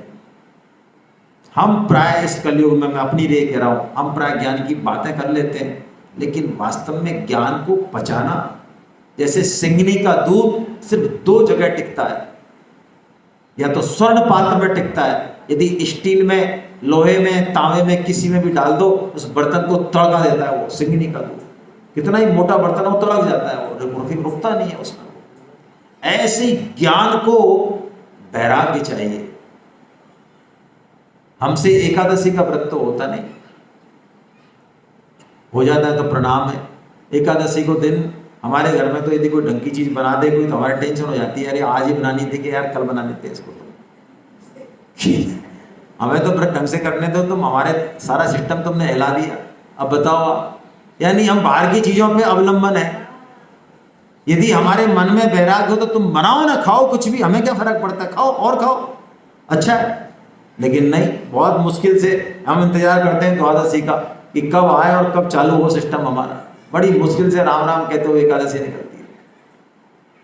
हम प्राय इस कलयुग में, मैं अपनी रे कह रहा हूं, हम प्राय ज्ञान की बातें कर लेते हैं, लेकिन वास्तव में ज्ञान को पचाना, जैसे सिंघनी का दूध सिर्फ 2 जगह टिकता है, या तो स्वर्ण पात्र में टिकता है, यदि स्टील में, लोहे में, तांबे में, किसी में भी डाल दो उस बर्तन को तड़का देता है वो सिंघनी का दूध। कितना ही मोटा बर्तन हो तड़क जाता है वो, रुकता नहीं है उसमें। ऐसे ज्ञान को वैराग्य चाहिए। हमसे एकादशी का व्रत तो होता नहीं, हो जाता है तो प्रणाम है। एकादशी को दिन हमारे घर में तो यदि कोई ढंग की चीज बना दे कोई, तो हमारी टेंशन हो जाती है, अरे आज ही बनानी थी कि यार कल बना लेते हैं इसको। तो हमें तो व्रत ढंग से करने दो, तुम हमारे सारा सिस्टम तुमने हिला दिया, अब बताओ। यानी हम बाहर की चीजों पे अवलंबन है, यदि हमारे मन में वैराग्य हो तो तुम बनाओ ना, खाओ कुछ भी, हमें क्या फर्क पड़ता है, खाओ और खाओ, अच्छा है। लेकिन नहीं, बहुत मुश्किल से हम इंतजार करते हैं द्वादशी का कि कब आए और कब चालू हो सिस्टम हमारा। बड़ी मुश्किल से राम राम कहते हुए एकादशी निकलती है।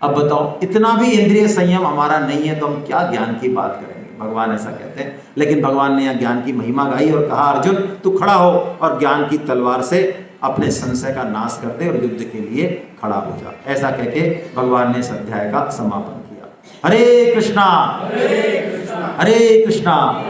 अब बताओ, इतना भी इंद्रिय संयम हमारा नहीं है तो हम क्या ज्ञान की बात करेंगे। भगवान ऐसा कहते हैं। लेकिन भगवान ने यहाँ ज्ञान की महिमा गाई और कहा, अर्जुन तू खड़ा हो और ज्ञान की तलवार से अपने संशय का नाश कर दे और युद्ध के लिए खड़ा हो जा। ऐसा कहके भगवान ने इस अध्याय का समापन किया। हरे कृष्णा हरे कृष्णा।